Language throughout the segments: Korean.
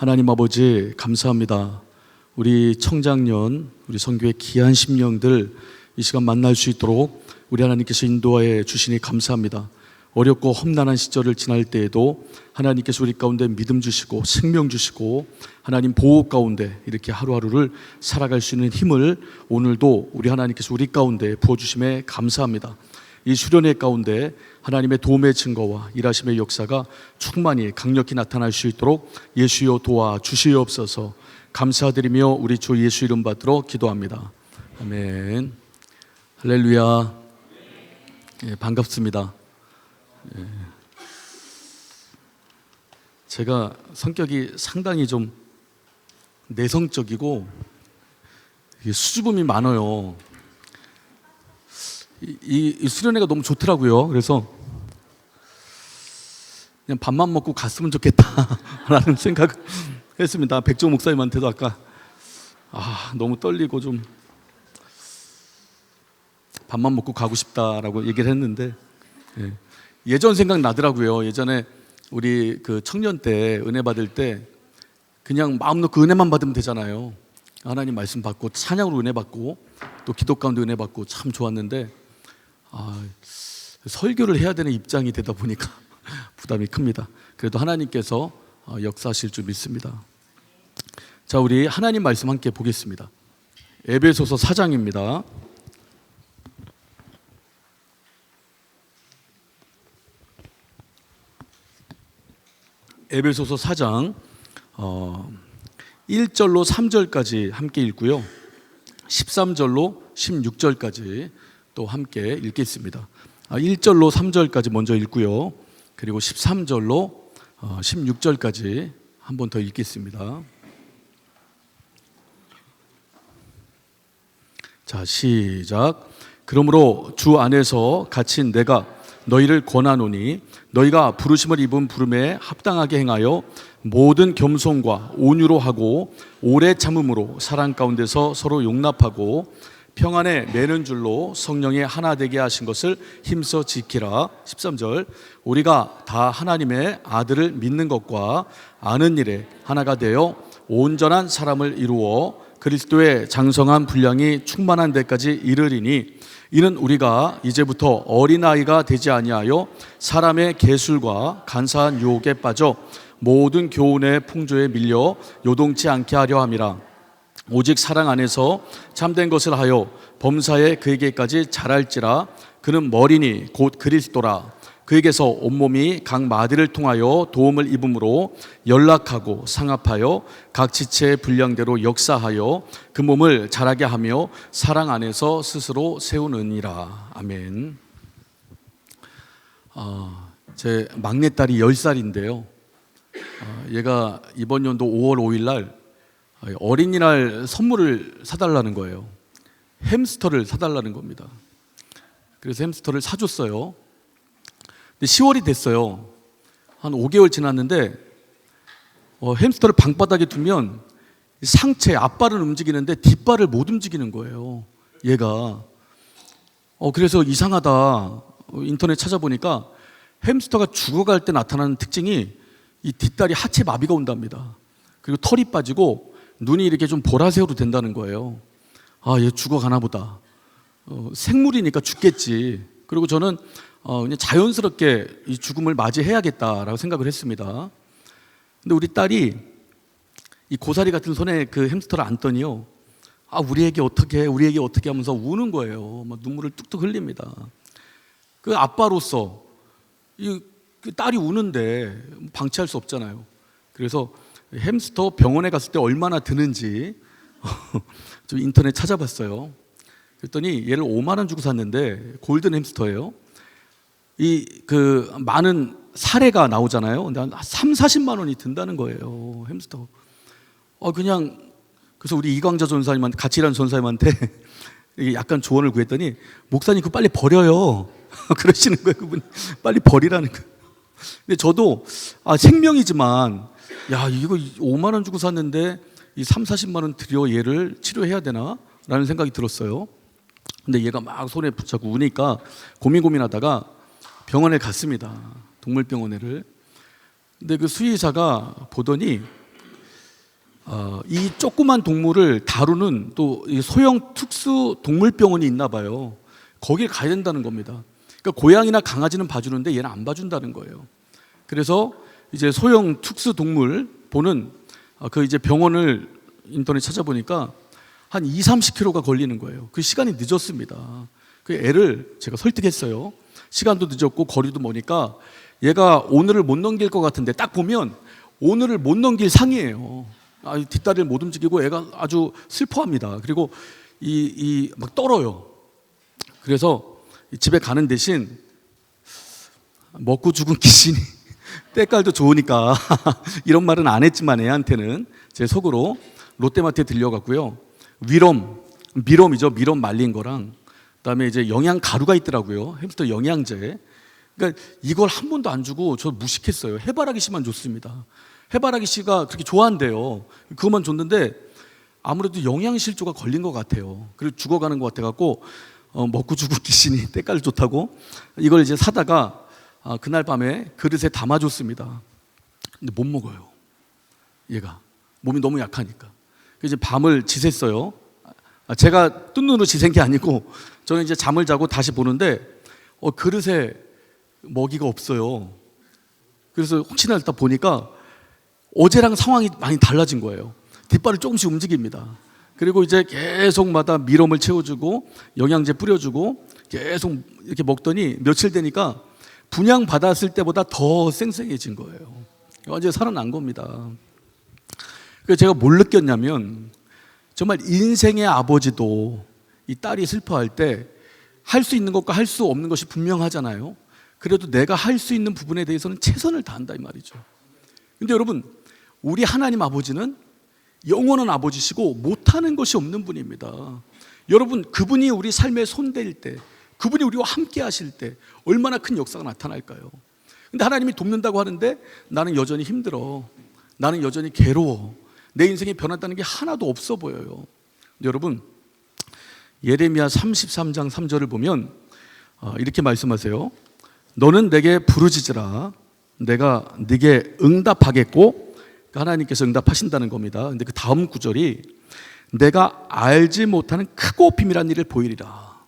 하나님 아버지 감사합니다. 우리 청장년, 우리 선교의 귀한 심령들 이 시간 만날 수 있도록 우리 하나님께서 인도하여 주시니 감사합니다. 어렵고 험난한 시절을 지날 때에도 하나님께서 우리 가운데 믿음 주시고 생명 주시고 하나님 보호 가운데 이렇게 하루하루를 살아갈 수 있는 힘을 오늘도 우리 하나님께서 우리 가운데 부어주심에 감사합니다. 이 수련회 가운데 하나님의 도움의 증거와 일하심의 역사가 충만히 강력히 나타날 수 있도록 예수여 도와주시옵소서. 감사드리며 우리 주 예수 이름 받들어 기도합니다. 아멘. 할렐루야. 예, 반갑습니다. 예. 제가 성격이 상당히 좀 내성적이고 수줍음이 많아요. 이 수련회가 너무 좋더라고요. 그래서 그냥 밥만 먹고 갔으면 좋겠다라는 생각을 했습니다. 백종 목사님한테도 아까 너무 떨리고 좀 밥만 먹고 가고 싶다라고 얘기를 했는데 예전 생각 나더라고요. 예전에 우리 그 청년 때 은혜 받을 때 그냥 마음 놓고 은혜만 받으면 되잖아요. 하나님 말씀 받고 찬양으로 은혜 받고 또 기도 가운데 은혜 받고 참 좋았는데 설교를 해야 되는 입장이 되다 보니까 부담이 큽니다. 그래도 하나님께서 역사하실 줄 믿습니다. 자, 우리 하나님 말씀 함께 보겠습니다. 에베소서 4장입니다. 에베소서 4장 1절로 3절까지 함께 읽고요, 13절로 16절까지 또 함께 읽겠습니다. 1절로 3절까지 먼저 읽고요, 그리고 13절로 16절까지 한 번 더 읽겠습니다. 자, 시작. 그러므로 주 안에서 갇힌 내가 너희를 권하노니 너희가 부르심을 입은 부름에 합당하게 행하여 모든 겸손과 온유로 하고 오래 참음으로 사랑 가운데서 서로 용납하고 평안에 매는 줄로 성령의 하나 되게 하신 것을 힘써 지키라. 13절. 우리가 다 하나님의 아들을 믿는 것과 아는 일에 하나가 되어 온전한 사람을 이루어 그리스도의 장성한 분량이 충만한 데까지 이르리니 이는 우리가 이제부터 어린아이가 되지 아니하여 사람의 계술과 간사한 유혹에 빠져 모든 교훈의 풍조에 밀려 요동치 않게 하려 함이라. 오직 사랑 안에서 참된 것을 하여 범사에 그에게까지 자랄지라. 그는 머리니 곧 그리스도라. 그에게서 온몸이 각 마디를 통하여 도움을 입음으로 연락하고 상합하여 각 지체의 분량대로 역사하여 그 몸을 자라게 하며 사랑 안에서 스스로 세우느니라. 아멘. 제 막내딸이 10살인데요 얘가 이번 연도 5월 5일 날 어린이날 선물을 사달라는 거예요. 햄스터를 사달라는 겁니다. 그래서 햄스터를 사줬어요. 근데 10월이 됐어요. 한 5개월 지났는데 햄스터를 방바닥에 두면 상체 앞발은 움직이는데 뒷발을 못 움직이는 거예요, 얘가. 그래서 이상하다 인터넷 찾아보니까 햄스터가 죽어갈 때 나타나는 특징이 이 뒷다리 하체 마비가 온답니다. 그리고 털이 빠지고 눈이 이렇게 좀 보라색으로 된다는 거예요. 얘 죽어가나 보다. 생물이니까 죽겠지. 그리고 저는 그냥 자연스럽게 이 죽음을 맞이해야겠다라고 생각을 했습니다. 근데 우리 딸이 이 고사리 같은 손에 그 햄스터를 안더니요, 우리 애기 어떻게 하면서 우는 거예요. 막 눈물을 뚝뚝 흘립니다. 그 아빠로서 그 딸이 우는데 방치할 수 없잖아요. 그래서 햄스터 병원에 갔을 때 얼마나 드는지 좀 인터넷 찾아봤어요. 그랬더니 얘를 5만 원 주고 샀는데 골든 햄스터예요. 그 많은 사례가 나오잖아요. 근데 한 30-40만 원이 든다는 거예요, 햄스터. 그래서 우리 이광자 전사님한테, 같이 일하는 전사님한테 약간 조언을 구했더니, 목사님 그거 빨리 버려요. 그러시는 거예요, 그분이. 빨리 버리라는 거예요. 근데 저도 생명이지만 이거 5만 원 주고 샀는데 이 30-40만 원 들여 얘를 치료해야 되나? 라는 생각이 들었어요. 근데 얘가 막 손에 붙잡고 우니까 고민하다가 병원에 갔습니다. 동물병원에를. 근데 그 수의사가 보더니 이 조그만 동물을 다루는 또 이 소형 특수 동물병원이 있나 봐요. 거길 가야 된다는 겁니다. 그러니까 고양이나 강아지는 봐주는데 얘는 안 봐준다는 거예요. 그래서 이제 소형 특수 동물 보는 그 이제 병원을 인터넷 찾아보니까 한 20-30km가 걸리는 거예요. 그 시간이 늦었습니다. 그 애를 제가 설득했어요. 시간도 늦었고 거리도 머니까 얘가 오늘을 못 넘길 것 같은데 딱 보면 오늘을 못 넘길 상이에요. 뒷다리를 못 움직이고 애가 아주 슬퍼합니다. 그리고 막 떨어요. 그래서 집에 가는 대신 먹고 죽은 귀신이 때깔도 좋으니까 이런 말은 안 했지만 애한테는 제 속으로 롯데마트에 들려갔고요. 미럼이죠. 미럼 말린 거랑 그다음에 이제 영양 가루가 있더라고요. 햄스터 영양제. 그러니까 이걸 한 번도 안 주고 저 무식했어요. 해바라기 씨만 줬습니다. 해바라기 씨가 그렇게 좋아한대요. 그것만 줬는데 아무래도 영양실조가 걸린 것 같아요. 그리고 죽어가는 것 같아갖고 먹고 죽을 귀신이 때깔 좋다고 이걸 이제 사다가 그날 밤에 그릇에 담아줬습니다. 근데 못 먹어요. 얘가 몸이 너무 약하니까. 그래서 이제 밤을 지샜어요. 제가 뜬 눈으로 지샌 게 아니고 저는 이제 잠을 자고 다시 보는데 그릇에 먹이가 없어요. 그래서 혹시나 일단 보니까 어제랑 상황이 많이 달라진 거예요. 뒷발을 조금씩 움직입니다. 그리고 이제 계속마다 미럼을 채워주고 영양제 뿌려주고 계속 이렇게 먹더니 며칠 되니까 분양 받았을 때보다 더 쌩쌩해진 거예요. 완전히 살아난 겁니다. 그래서 제가 뭘 느꼈냐면 정말 인생의 아버지도 이 딸이 슬퍼할 때 할 수 있는 것과 할 수 없는 것이 분명하잖아요. 그래도 내가 할 수 있는 부분에 대해서는 최선을 다한다 이 말이죠. 근데 여러분 우리 하나님 아버지는 영원한 아버지시고 못하는 것이 없는 분입니다. 여러분 그분이 우리 삶에 손댈 때 그분이 우리와 함께 하실 때 얼마나 큰 역사가 나타날까요? 근데 하나님이 돕는다고 하는데 나는 여전히 힘들어. 나는 여전히 괴로워. 내 인생이 변했다는 게 하나도 없어 보여요. 여러분 예레미야 33장 3절을 보면 이렇게 말씀하세요. 너는 내게 부르짖으라 내가 네게 응답하겠고 하나님께서 응답하신다는 겁니다. 근데 그 다음 구절이 내가 알지 못하는 크고 비밀한 일을 보이리라.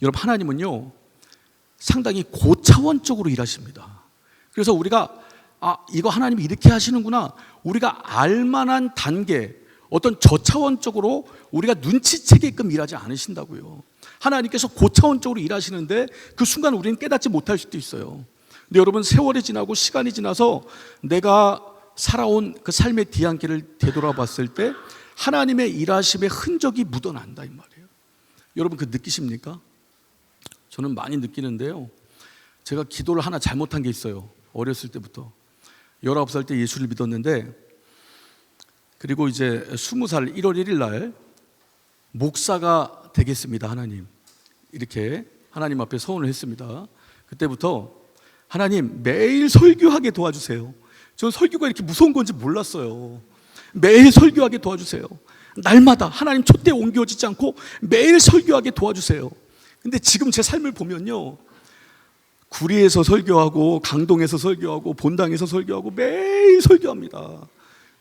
여러분 하나님은요 상당히 고차원적으로 일하십니다. 그래서 우리가 이거 하나님이 이렇게 하시는구나 우리가 알만한 단계 어떤 저차원적으로 우리가 눈치채게끔 일하지 않으신다고요. 하나님께서 고차원적으로 일하시는데 그 순간 우리는 깨닫지 못할 수도 있어요. 근데 여러분 세월이 지나고 시간이 지나서 내가 살아온 그 삶의 뒤안길을 되돌아봤을 때 하나님의 일하심의 흔적이 묻어난다 이 말이에요. 여러분 그 느끼십니까? 저는 많이 느끼는데요. 제가 기도를 하나 잘못한 게 있어요. 어렸을 때부터 19살 때 예수를 믿었는데 그리고 이제 20살 1월 1일 날 목사가 되겠습니다. 하나님 이렇게 하나님 앞에 서원을 했습니다. 그때부터 하나님 매일 설교하게 도와주세요. 저는 설교가 이렇게 무서운 건지 몰랐어요. 매일 설교하게 도와주세요. 날마다 하나님 촛대 옮겨지지 않고 매일 설교하게 도와주세요. 근데 지금 제 삶을 보면요 구리에서 설교하고 강동에서 설교하고 본당에서 설교하고 매일 설교합니다.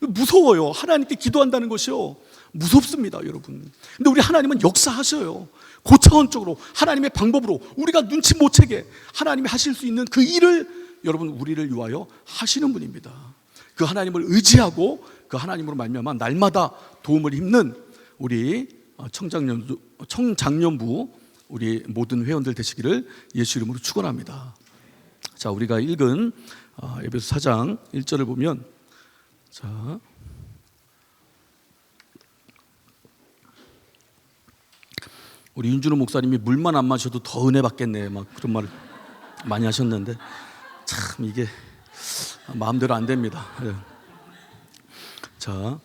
무서워요. 하나님께 기도한다는 것이요 무섭습니다 여러분. 근데 우리 하나님은 역사하셔요. 고차원적으로 하나님의 방법으로 우리가 눈치 못 채게 하나님이 하실 수 있는 그 일을 여러분 우리를 위하여 하시는 분입니다. 그 하나님을 의지하고 그 하나님으로 말미암아 날마다 도움을 입는 우리 청장년부 우리 모든 회원들 되시기를 예수 이름으로 축원합니다. 자, 우리가 읽은 에베소 4장 1절을 보면 자 우리 윤준호 목사님이 물만 안 마셔도 더 은혜 받겠네 막 그런 말을 많이 하셨는데 참 이게 마음대로 안 됩니다. 자,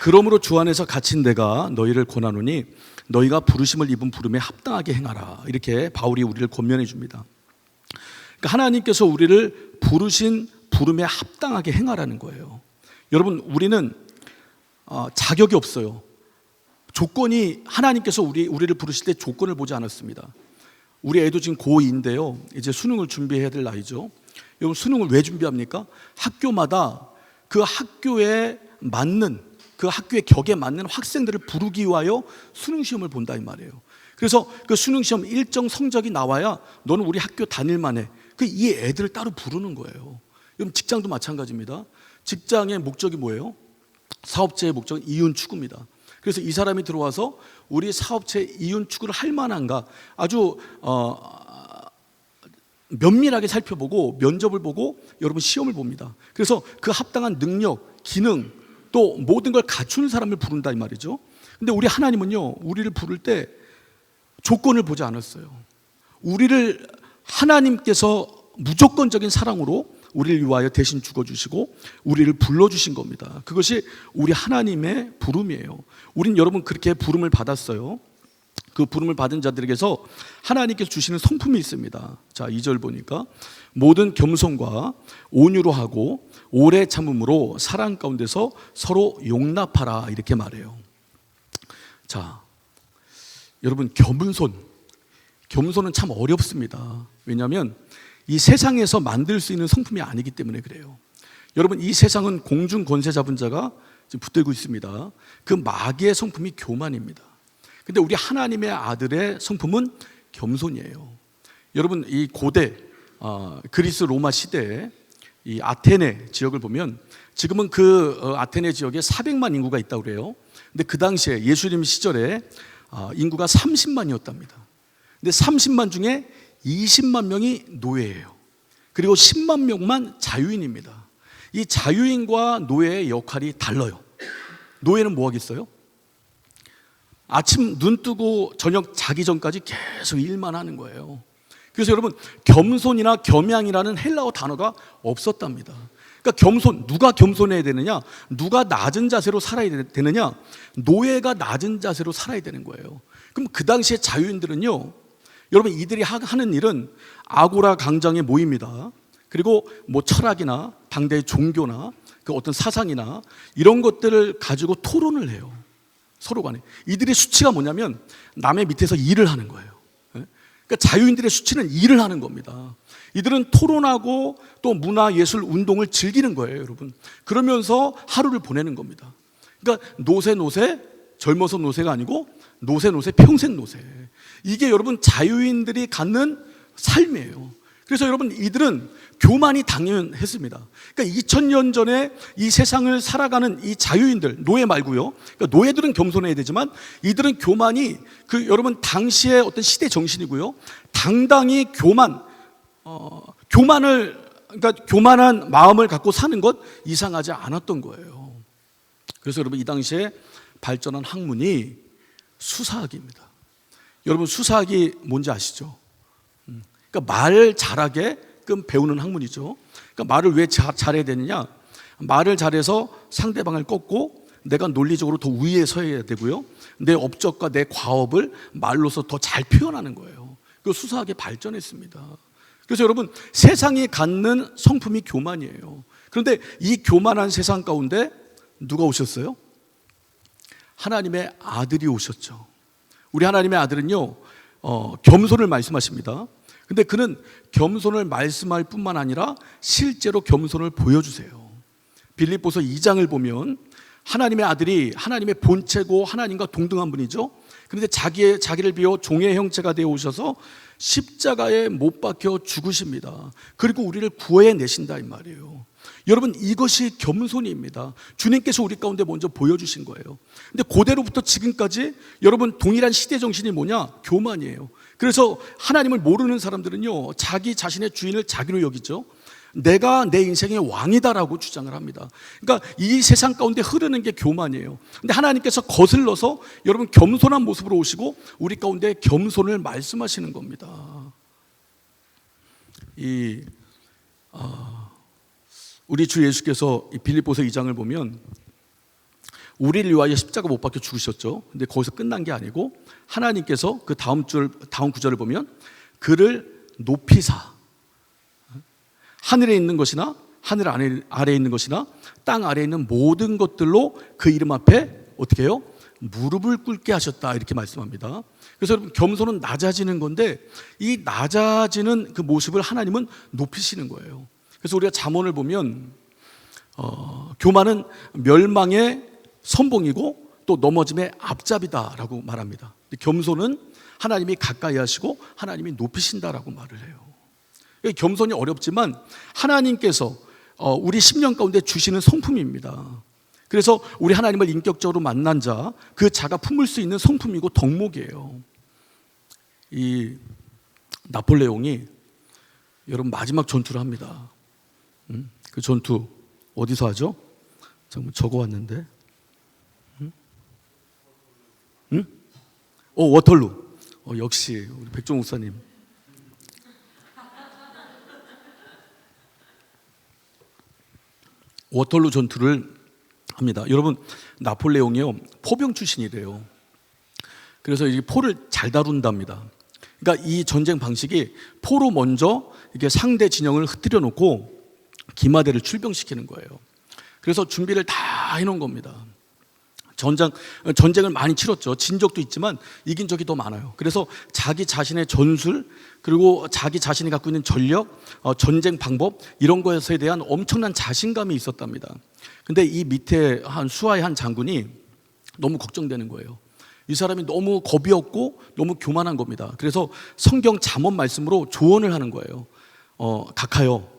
그러므로 주 안에서 갇힌 내가 너희를 권하노니 너희가 부르심을 입은 부름에 합당하게 행하라. 이렇게 바울이 우리를 권면해 줍니다. 그러니까 하나님께서 우리를 부르신 부름에 합당하게 행하라는 거예요. 여러분 우리는 자격이 없어요. 조건이 하나님께서 우리를 부르실 때 조건을 보지 않았습니다. 우리 애도 지금 고2인데요. 이제 수능을 준비해야 될 나이죠. 여러분 수능을 왜 준비합니까? 학교마다 그 학교에 맞는 그 학교의 격에 맞는 학생들을 부르기 위하여 수능 시험을 본다 이 말이에요. 그래서 그 수능 시험 일정 성적이 나와야 너는 우리 학교 다닐만 해. 이 애들을 따로 부르는 거예요. 여러분 직장도 마찬가지입니다. 직장의 목적이 뭐예요? 사업체의 목적은 이윤 추구입니다. 그래서 이 사람이 들어와서 우리 사업체 이윤 추구를 할 만한가 아주 면밀하게 살펴보고 면접을 보고 여러분 시험을 봅니다. 그래서 그 합당한 능력, 기능 또 모든 걸 갖춘 사람을 부른다 이 말이죠. 근데 우리 하나님은요, 우리를 부를 때 조건을 보지 않았어요. 우리를 하나님께서 무조건적인 사랑으로 우리를 위하여 대신 죽어주시고 우리를 불러주신 겁니다. 그것이 우리 하나님의 부름이에요. 우린 여러분 그렇게 부름을 받았어요. 그 부름을 받은 자들에게서 하나님께서 주시는 성품이 있습니다. 자, 2절 보니까 모든 겸손과 온유로 하고 오래 참음으로 사랑 가운데서 서로 용납하라 이렇게 말해요. 자, 여러분 겸손은 참 어렵습니다. 왜냐하면 이 세상에서 만들 수 있는 성품이 아니기 때문에 그래요. 여러분 이 세상은 공중 권세 잡은 자가 지금 붙들고 있습니다. 그 마귀의 성품이 교만입니다. 근데 우리 하나님의 아들의 성품은 겸손이에요. 여러분 이 고대 그리스 로마 시대에 이 아테네 지역을 보면 지금은 그 아테네 지역에 400만 인구가 있다고 그래요. 근데 그 당시에 예수님 시절에 인구가 30만이었답니다. 근데 30만 중에 20만 명이 노예예요. 그리고 10만 명만 자유인입니다. 이 자유인과 노예의 역할이 달라요. 노예는 뭐 하겠어요? 아침 눈 뜨고 저녁 자기 전까지 계속 일만 하는 거예요. 그래서 여러분 겸손이나 겸양이라는 헬라어 단어가 없었답니다. 그러니까 누가 겸손해야 되느냐? 누가 낮은 자세로 살아야 되느냐? 노예가 낮은 자세로 살아야 되는 거예요. 그럼 그 당시에 자유인들은요, 여러분 이들이 하는 일은 아고라 광장에 모입니다. 그리고 뭐 철학이나 당대의 종교나 그 어떤 사상이나 이런 것들을 가지고 토론을 해요. 서로 간에. 이들의 수치가 뭐냐면 남의 밑에서 일을 하는 거예요. 그러니까 자유인들의 수치는 일을 하는 겁니다. 이들은 토론하고 또 문화 예술 운동을 즐기는 거예요, 여러분. 그러면서 하루를 보내는 겁니다. 그러니까 노세 젊어서 노세가 아니고 노세 평생 노세. 이게 여러분 자유인들이 갖는 삶이에요. 그래서 여러분 이들은 교만이 당연했습니다. 그러니까 2000년 전에 이 세상을 살아가는 이 자유인들, 노예 말고요. 그러니까 노예들은 겸손해야 되지만 이들은 교만이 여러분 당시의 어떤 시대 정신이고요. 당당히 그러니까 교만한 마음을 갖고 사는 것 이상하지 않았던 거예요. 그래서 여러분 이 당시에 발전한 학문이 수사학입니다. 여러분 수사학이 뭔지 아시죠? 그러니까 말 잘하게끔 배우는 학문이죠. 그러니까 말을 왜 잘해야 되느냐? 말을 잘해서 상대방을 꺾고 내가 논리적으로 더 우위에 서야 되고요. 내 업적과 내 과업을 말로서 더 잘 표현하는 거예요. 그 수사학이 발전했습니다. 그래서 여러분 세상이 갖는 성품이 교만이에요. 그런데 이 교만한 세상 가운데 누가 오셨어요? 하나님의 아들이 오셨죠. 우리 하나님의 아들은요 겸손을 말씀하십니다. 근데 그는 겸손을 말씀할 뿐만 아니라 실제로 겸손을 보여주세요. 빌립보서 2장을 보면 하나님의 아들이 하나님의 본체고 하나님과 동등한 분이죠. 그런데 자기를 비워 종의 형체가 되어 오셔서 십자가에 못 박혀 죽으십니다. 그리고 우리를 구해내신다 이 말이에요. 여러분 이것이 겸손입니다. 주님께서 우리 가운데 먼저 보여주신 거예요. 근데 고대로부터 지금까지 여러분 동일한 시대 정신이 뭐냐? 교만이에요. 그래서 하나님을 모르는 사람들은요 자기 자신의 주인을 자기로 여기죠. 내가 내 인생의 왕이다라고 주장을 합니다. 그러니까 이 세상 가운데 흐르는 게 교만이에요. 근데 하나님께서 거슬러서 여러분 겸손한 모습으로 오시고 우리 가운데 겸손을 말씀하시는 겁니다. 우리 주 예수께서 이 빌립보서 2장을 보면 우리를 위하여 십자가 못 박혀 죽으셨죠. 근데 거기서 끝난 게 아니고 하나님께서 그 다음 구절을 보면 그를 높이사 하늘에 있는 것이나 하늘 아래에 있는 것이나 땅 아래에 있는 모든 것들로 그 이름 앞에 어떻게 해요? 무릎을 꿇게 하셨다 이렇게 말씀합니다. 그래서 여러분 겸손은 낮아지는 건데 이 낮아지는 그 모습을 하나님은 높이시는 거예요. 그래서 우리가 잠언을 보면 교만은 멸망의 선봉이고 또 넘어짐의 앞잡이다라고 말합니다. 겸손은 하나님이 가까이 하시고 하나님이 높이신다라고 말을 해요. 겸손이 어렵지만 하나님께서 우리 심령 가운데 주시는 성품입니다. 그래서 우리 하나님을 인격적으로 만난 자, 그 자가 품을 수 있는 성품이고 덕목이에요. 이 나폴레옹이 여러분 마지막 전투를 합니다. 그 전투 어디서 하죠? 잠깐 적어왔는데. 워털루. 역시 우리 백종 목사님. 워털루 전투를 합니다. 여러분, 나폴레옹이요 포병 출신이래요. 그래서 이 포를 잘 다룬답니다. 그러니까 이 전쟁 방식이 포로 먼저 이렇게 상대 진영을 흩뜨려 놓고 기마대를 출병시키는 거예요. 그래서 준비를 다 해놓은 겁니다. 전쟁을 많이 치렀죠. 진 적도 있지만 이긴 적이 더 많아요. 그래서 자기 자신의 전술, 그리고 자기 자신이 갖고 있는 전력, 전쟁 방법, 이런 것에 대한 엄청난 자신감이 있었답니다. 근데 이 밑에 한 수하의 한 장군이 너무 걱정되는 거예요. 이 사람이 너무 겁이 없고 너무 교만한 겁니다. 그래서 성경 잠언 말씀으로 조언을 하는 거예요. 각하여,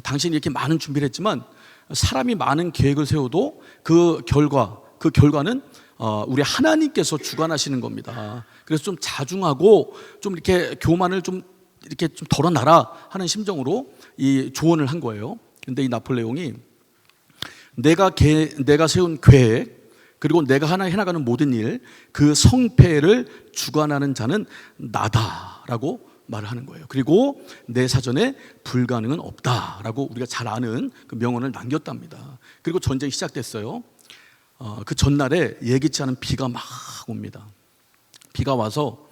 당신이 이렇게 많은 준비를 했지만 사람이 많은 계획을 세워도 그 결과는 우리 하나님께서 주관하시는 겁니다. 그래서 좀 자중하고 좀 이렇게 교만을 좀 덜어놔라 하는 심정으로 이 조언을 한 거예요. 근데 이 나폴레옹이 내가 세운 계획, 그리고 내가 하나 해나가는 모든 일, 그 성패를 주관하는 자는 나다라고 말을 하는 거예요. 그리고 내 사전에 불가능은 없다라고 우리가 잘 아는 그 명언을 남겼답니다. 그리고 전쟁이 시작됐어요. 그 전날에 예기치 않은 비가 막 옵니다. 비가 와서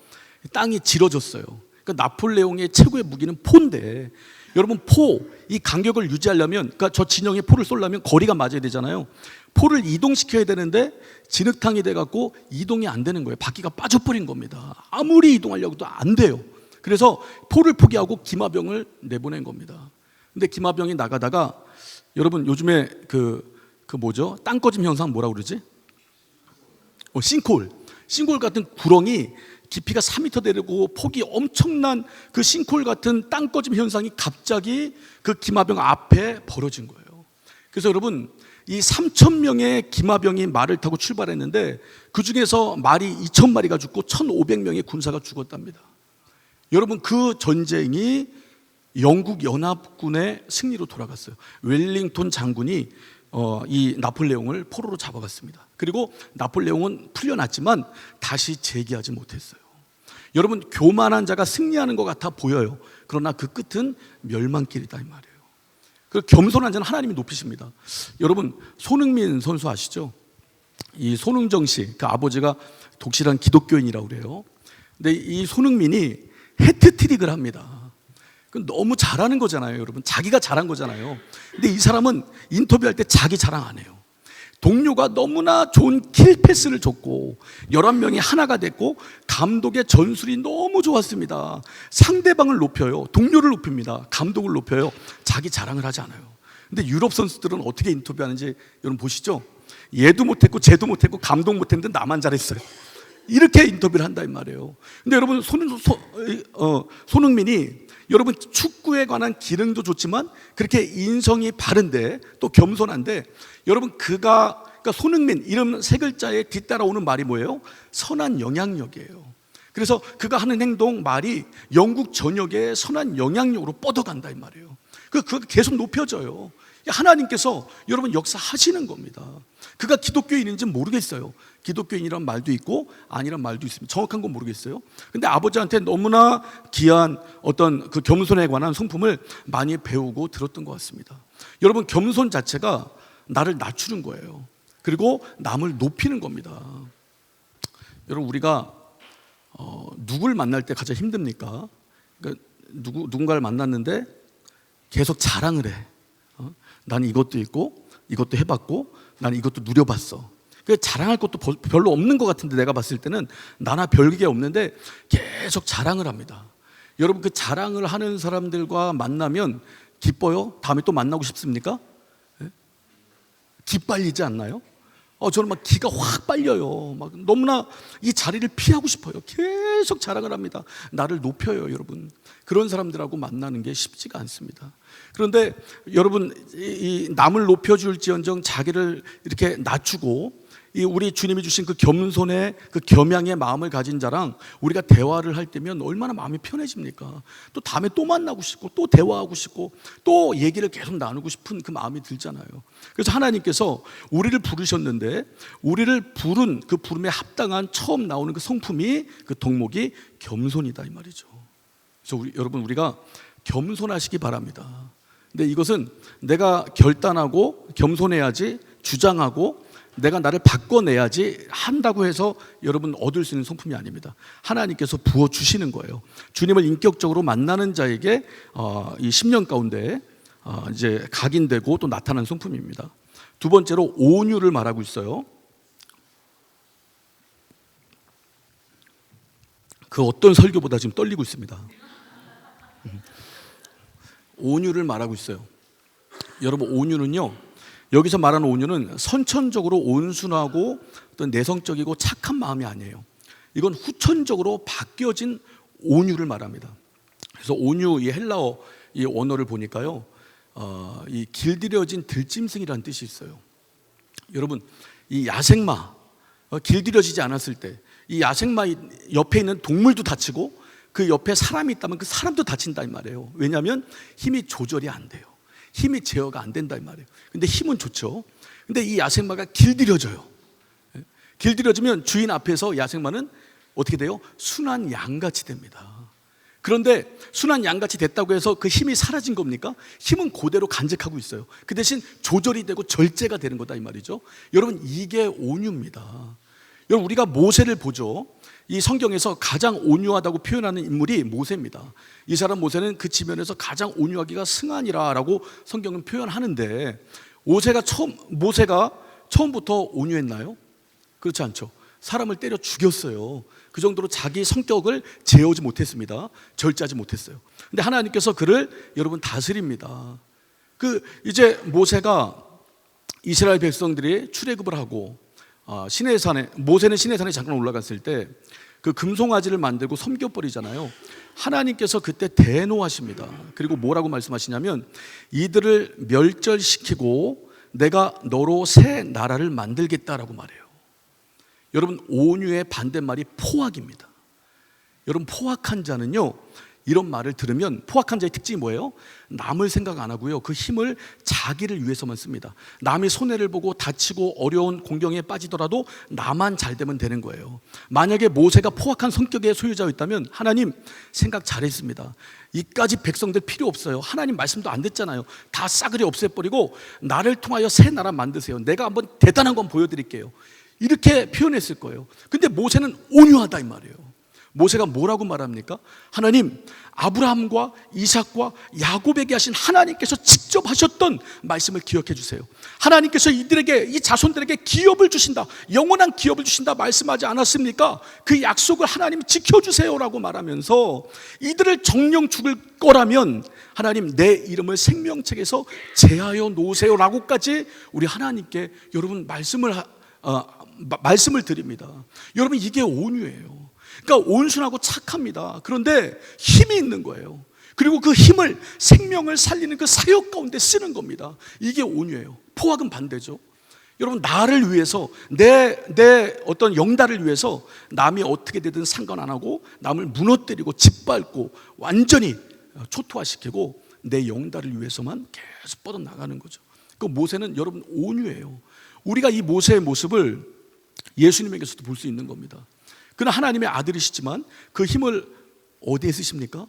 땅이 질어졌어요. 그러니까 나폴레옹의 최고의 무기는 포인데, 여러분 이 간격을 유지하려면, 그러니까 저 진영에 포를 쏘려면 거리가 맞아야 되잖아요. 포를 이동시켜야 되는데 진흙탕이 돼갖고 이동이 안 되는 거예요. 바퀴가 빠져버린 겁니다. 아무리 이동하려고 해도 안 돼요. 그래서 포를 포기하고 기마병을 내보낸 겁니다. 근데 기마병이 나가다가, 여러분 요즘에 뭐죠? 땅꺼짐 현상 뭐라 그러지? 싱크홀 같은 구렁이 깊이가 4m 되고 폭이 엄청난 그 싱크홀 같은 땅꺼짐 현상이 갑자기 그 기마병 앞에 벌어진 거예요. 그래서 여러분, 이 3,000명의 기마병이 말을 타고 출발했는데 그 중에서 말이 2,000마리가 죽고 1,500명의 군사가 죽었답니다. 여러분, 그 전쟁이 영국 연합군의 승리로 돌아갔어요. 웰링턴 장군이 이 나폴레옹을 포로로 잡아갔습니다. 그리고 나폴레옹은 풀려났지만 다시 재기하지 못했어요. 여러분, 교만한 자가 승리하는 것 같아 보여요. 그러나 그 끝은 멸망길이다 이 말이에요. 그 겸손한 자는 하나님이 높이십니다. 여러분, 손흥민 선수 아시죠? 이 손흥정 씨, 그 아버지가 독실한 기독교인이라고 그래요. 근데 이 손흥민이 해트트릭을 합니다. 너무 잘하는 거잖아요, 여러분. 자기가 잘한 거잖아요. 근데 이 사람은 인터뷰할 때 자기 자랑 안 해요. 동료가 너무나 좋은 킬 패스를 줬고 11명이 하나가 됐고 감독의 전술이 너무 좋았습니다. 상대방을 높여요. 동료를 높입니다. 감독을 높여요. 자기 자랑을 하지 않아요. 근데 유럽 선수들은 어떻게 인터뷰하는지 여러분 보시죠. 얘도 못했고 쟤도 못했고 감독 못했는데 나만 잘했어요. 이렇게 인터뷰를 한다 이 말이에요. 근데 여러분, 손흥민이 여러분 축구에 관한 기능도 좋지만 그렇게 인성이 바른데 또 겸손한데, 여러분 그러니까 손흥민 이름 세 글자에 뒤따라오는 말이 뭐예요? 선한 영향력이에요. 그래서 그가 하는 행동, 말이 영국 전역에 선한 영향력으로 뻗어간다 이 말이에요. 그가 계속 높여져요. 하나님께서 여러분 역사하시는 겁니다. 그가 기독교인인지는 모르겠어요. 기독교인이란 말도 있고 아니란 말도 있습니다. 정확한 건 모르겠어요. 근데 아버지한테 너무나 귀한 어떤 그 겸손에 관한 성품을 많이 배우고 들었던 것 같습니다. 여러분, 겸손 자체가 나를 낮추는 거예요. 그리고 남을 높이는 겁니다. 여러분, 우리가 누굴 만날 때 가장 힘듭니까? 그러니까 누군가를 만났는데 계속 자랑을 해. 난 이것도 있고 이것도 해봤고 난 이것도 누려봤어. 자랑할 것도 별로 없는 것 같은데, 내가 봤을 때는 나나 별게 없는데 계속 자랑을 합니다. 여러분, 그 자랑을 하는 사람들과 만나면 기뻐요? 다음에 또 만나고 싶습니까? 기빨리지 않나요? 저는 막 기가 확 빨려요. 막 너무나 이 자리를 피하고 싶어요. 계속 자랑을 합니다. 나를 높여요, 여러분. 그런 사람들하고 만나는 게 쉽지가 않습니다. 그런데 여러분, 이 남을 높여줄지언정 자기를 이렇게 낮추고 이 우리 주님이 주신 그 겸손의 그 겸양의 마음을 가진 자랑 우리가 대화를 할 때면 얼마나 마음이 편해집니까? 또 다음에 또 만나고 싶고 또 대화하고 싶고 또 얘기를 계속 나누고 싶은 그 마음이 들잖아요. 그래서 하나님께서 우리를 부르셨는데 우리를 부른 그 부름에 합당한 처음 나오는 그 성품이 그 덕목이 겸손이다 이 말이죠. 그래서 여러분 우리가 겸손하시기 바랍니다. 근데 이것은 내가 결단하고 겸손해야지 주장하고 내가 나를 바꿔내야지 한다고 해서 여러분 얻을 수 있는 성품이 아닙니다. 하나님께서 부어주시는 거예요. 주님을 인격적으로 만나는 자에게 이 10년 가운데 이제 각인되고 또 나타난 성품입니다. 두 번째로 온유를 말하고 있어요. 그 어떤 설교보다 지금 떨리고 있습니다. 온유를 말하고 있어요. 여러분 온유는요, 여기서 말하는 온유는 선천적으로 온순하고 어떤 내성적이고 착한 마음이 아니에요. 이건 후천적으로 바뀌어진 온유를 말합니다. 그래서 온유 이 헬라어 이 원어를 보니까요, 이 길들여진 들짐승이라는 뜻이 있어요. 여러분 이 야생마 길들여지지 않았을 때 이 야생마 옆에 있는 동물도 다치고 그 옆에 사람이 있다면 그 사람도 다친다 이 말이에요. 왜냐하면 힘이 조절이 안 돼요. 힘이 제어가 안 된다 이 말이에요. 근데 힘은 좋죠. 근데 이 야생마가 길들여져요. 길들여지면 주인 앞에서 야생마는 어떻게 돼요? 순한 양같이 됩니다. 그런데 순한 양같이 됐다고 해서 그 힘이 사라진 겁니까? 힘은 그대로 간직하고 있어요. 그 대신 조절이 되고 절제가 되는 거다 이 말이죠. 여러분 이게 온유입니다. 여러분 우리가 모세를 보죠. 이 성경에서 가장 온유하다고 표현하는 인물이 모세입니다. 이 사람 모세는 그 지면에서 가장 온유하기가 승하니라라고 성경은 표현하는데 모세가 처음부터 온유했나요? 그렇지 않죠. 사람을 때려 죽였어요. 그 정도로 자기 성격을 제어하지 못했습니다. 절제하지 못했어요. 근데 하나님께서 그를 여러분 다스립니다. 이제 모세가 이스라엘 백성들이 출애굽을 하고 모세는 시내산에 잠깐 올라갔을 때 그 금송아지를 만들고 섬겨버리잖아요. 하나님께서 그때 대노하십니다. 그리고 뭐라고 말씀하시냐면 이들을 멸절시키고 내가 너로 새 나라를 만들겠다라고 말해요. 여러분 온유의 반대말이 포악입니다. 여러분 포악한 자는요, 이런 말을 들으면 포악한 자의 특징이 뭐예요? 남을 생각 안 하고요, 그 힘을 자기를 위해서만 씁니다. 남이 손해를 보고 다치고 어려운 공경에 빠지더라도 나만 잘 되면 되는 거예요. 만약에 모세가 포악한 성격의 소유자였다면 하나님 생각 잘했습니다. 이까지 백성들 필요 없어요. 하나님 말씀도 안 듣잖아요. 다 싸그리 없애버리고 나를 통하여 새 나라 만드세요. 내가 한번 대단한 건 보여드릴게요. 이렇게 표현했을 거예요. 근데 모세는 온유하다 이 말이에요. 모세가 뭐라고 말합니까? 하나님, 아브라함과 이삭과 야곱에게 하신 하나님께서 직접 하셨던 말씀을 기억해 주세요. 하나님께서 이 자손들에게 기업을 주신다, 영원한 기업을 주신다 말씀하지 않았습니까? 그 약속을 하나님 지켜주세요라고 말하면서 이들을 정령 죽을 거라면 하나님 내 이름을 생명책에서 제하여 놓으세요라고까지 우리 하나님께 여러분 말씀을 드립니다. 여러분 이게 온유예요. 그러니까 온순하고 착합니다. 그런데 힘이 있는 거예요. 그리고 그 힘을 생명을 살리는 그 사역 가운데 쓰는 겁니다. 이게 온유예요. 포악은 반대죠. 여러분 나를 위해서 내 어떤 영달을 위해서 남이 어떻게 되든 상관 안 하고 남을 무너뜨리고 짓밟고 완전히 초토화시키고 내 영달을 위해서만 계속 뻗어나가는 거죠. 그 모세는 여러분 온유예요. 우리가 이 모세의 모습을 예수님에게서도 볼 수 있는 겁니다. 그는 하나님의 아들이시지만 그 힘을 어디에 쓰십니까?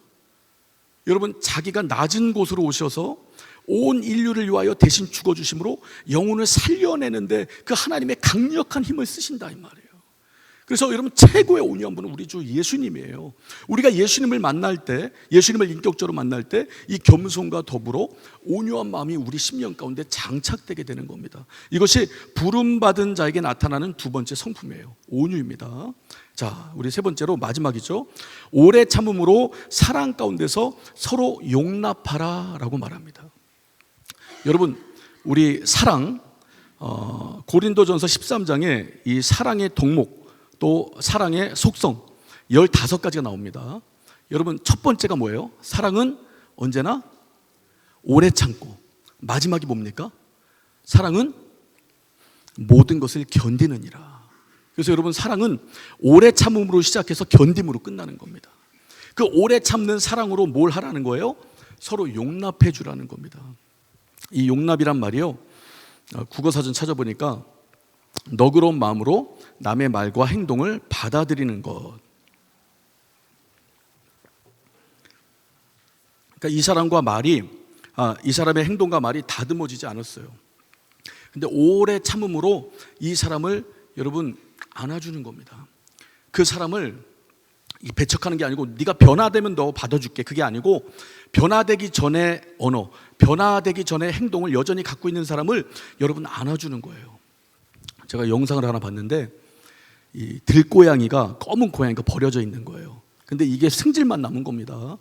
여러분 자기가 낮은 곳으로 오셔서 온 인류를 위하여 대신 죽어주심으로 영혼을 살려내는데 그 하나님의 강력한 힘을 쓰신다 이 말이에요. 그래서 여러분 최고의 온유한 분은 우리 주 예수님이에요. 우리가 예수님을 만날 때, 예수님을 인격적으로 만날 때 이 겸손과 더불어 온유한 마음이 우리 심령 가운데 장착되게 되는 겁니다. 이것이 부름받은 자에게 나타나는 두 번째 성품이에요. 온유입니다. 자, 우리 세 번째로 마지막이죠. 오래 참음으로 사랑 가운데서 서로 용납하라 라고 말합니다. 여러분 우리 사랑 고린도전서 13장에 이 사랑의 덕목 또 사랑의 속성 15가지가 나옵니다. 여러분 첫 번째가 뭐예요? 사랑은 언제나 오래 참고, 마지막이 뭡니까? 사랑은 모든 것을 견디느니라. 그래서 여러분 사랑은 오래 참음으로 시작해서 견딤으로 끝나는 겁니다. 그 오래 참는 사랑으로 뭘 하라는 거예요? 서로 용납해 주라는 겁니다. 이 용납이란 말이요, 국어사전 찾아보니까 너그러운 마음으로 남의 말과 행동을 받아들이는 것. 그러니까 이 사람의 행동과 말이 다듬어지지 않았어요. 근데 오래 참음으로 이 사람을 여러분 안아주는 겁니다. 그 사람을 배척하는 게 아니고 네가 변화되면 너 받아줄게, 그게 아니고 변화되기 전에 언어, 변화되기 전에 행동을 여전히 갖고 있는 사람을 여러분 안아주는 거예요. 제가 영상을 하나 봤는데 이 들고양이가, 검은 고양이가 버려져 있는 거예요. 근데 이게 승질만 남은 겁니다.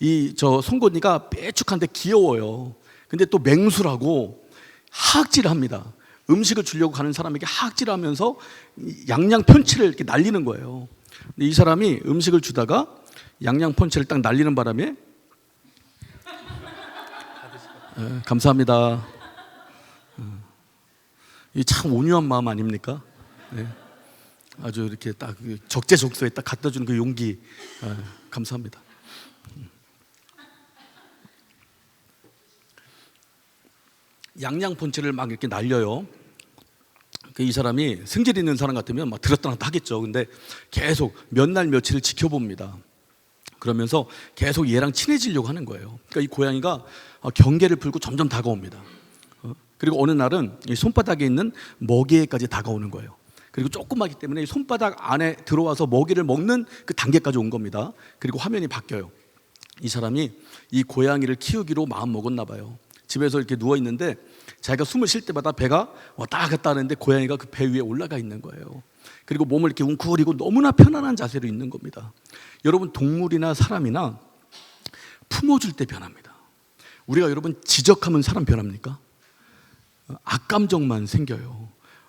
이 송곳니가 빼쭉한데 귀여워요. 근데 또 맹수라고 하악질을 합니다. 음식을 주려고 가는 사람에게 하악질을 하면서 양양 펀치를 이렇게 날리는 거예요. 근데 이 사람이 음식을 주다가 양양 펀치를 딱 날리는 바람에 감사합니다. 이 참 온유한 마음 아닙니까? 네. 아주 이렇게 딱 적재적소에 딱 갖다 주는 그 용기, 감사합니다. 양양 펀치를 막 이렇게 날려요. 이 사람이 승질 있는 사람 같으면 막 들었다 놨다 하겠죠. 근데 계속 몇 날 며칠을 지켜봅니다. 그러면서 계속 얘랑 친해지려고 하는 거예요. 그러니까 이 고양이가 경계를 풀고 점점 다가옵니다. 그리고 어느 날은 이 손바닥에 있는 먹이에까지 다가오는 거예요. 그리고 조그마기 때문에 손바닥 안에 들어와서 먹이를 먹는 그 단계까지 온 겁니다. 그리고 화면이 바뀌어요. 이 사람이 이 고양이를 키우기로 마음 먹었나 봐요. 집에서 이렇게 누워 있는데 자기가 숨을 쉴 때마다 배가 왔다 갔다 하는데 고양이가 그 배 위에 올라가 있는 거예요. 그리고 몸을 이렇게 웅크리고 너무나 편안한 자세로 있는 겁니다. 여러분 동물이나 사람이나 품어줄 때 변합니다. 우리가 여러분 지적하면 사람 변합니까? 악감정만 생겨요.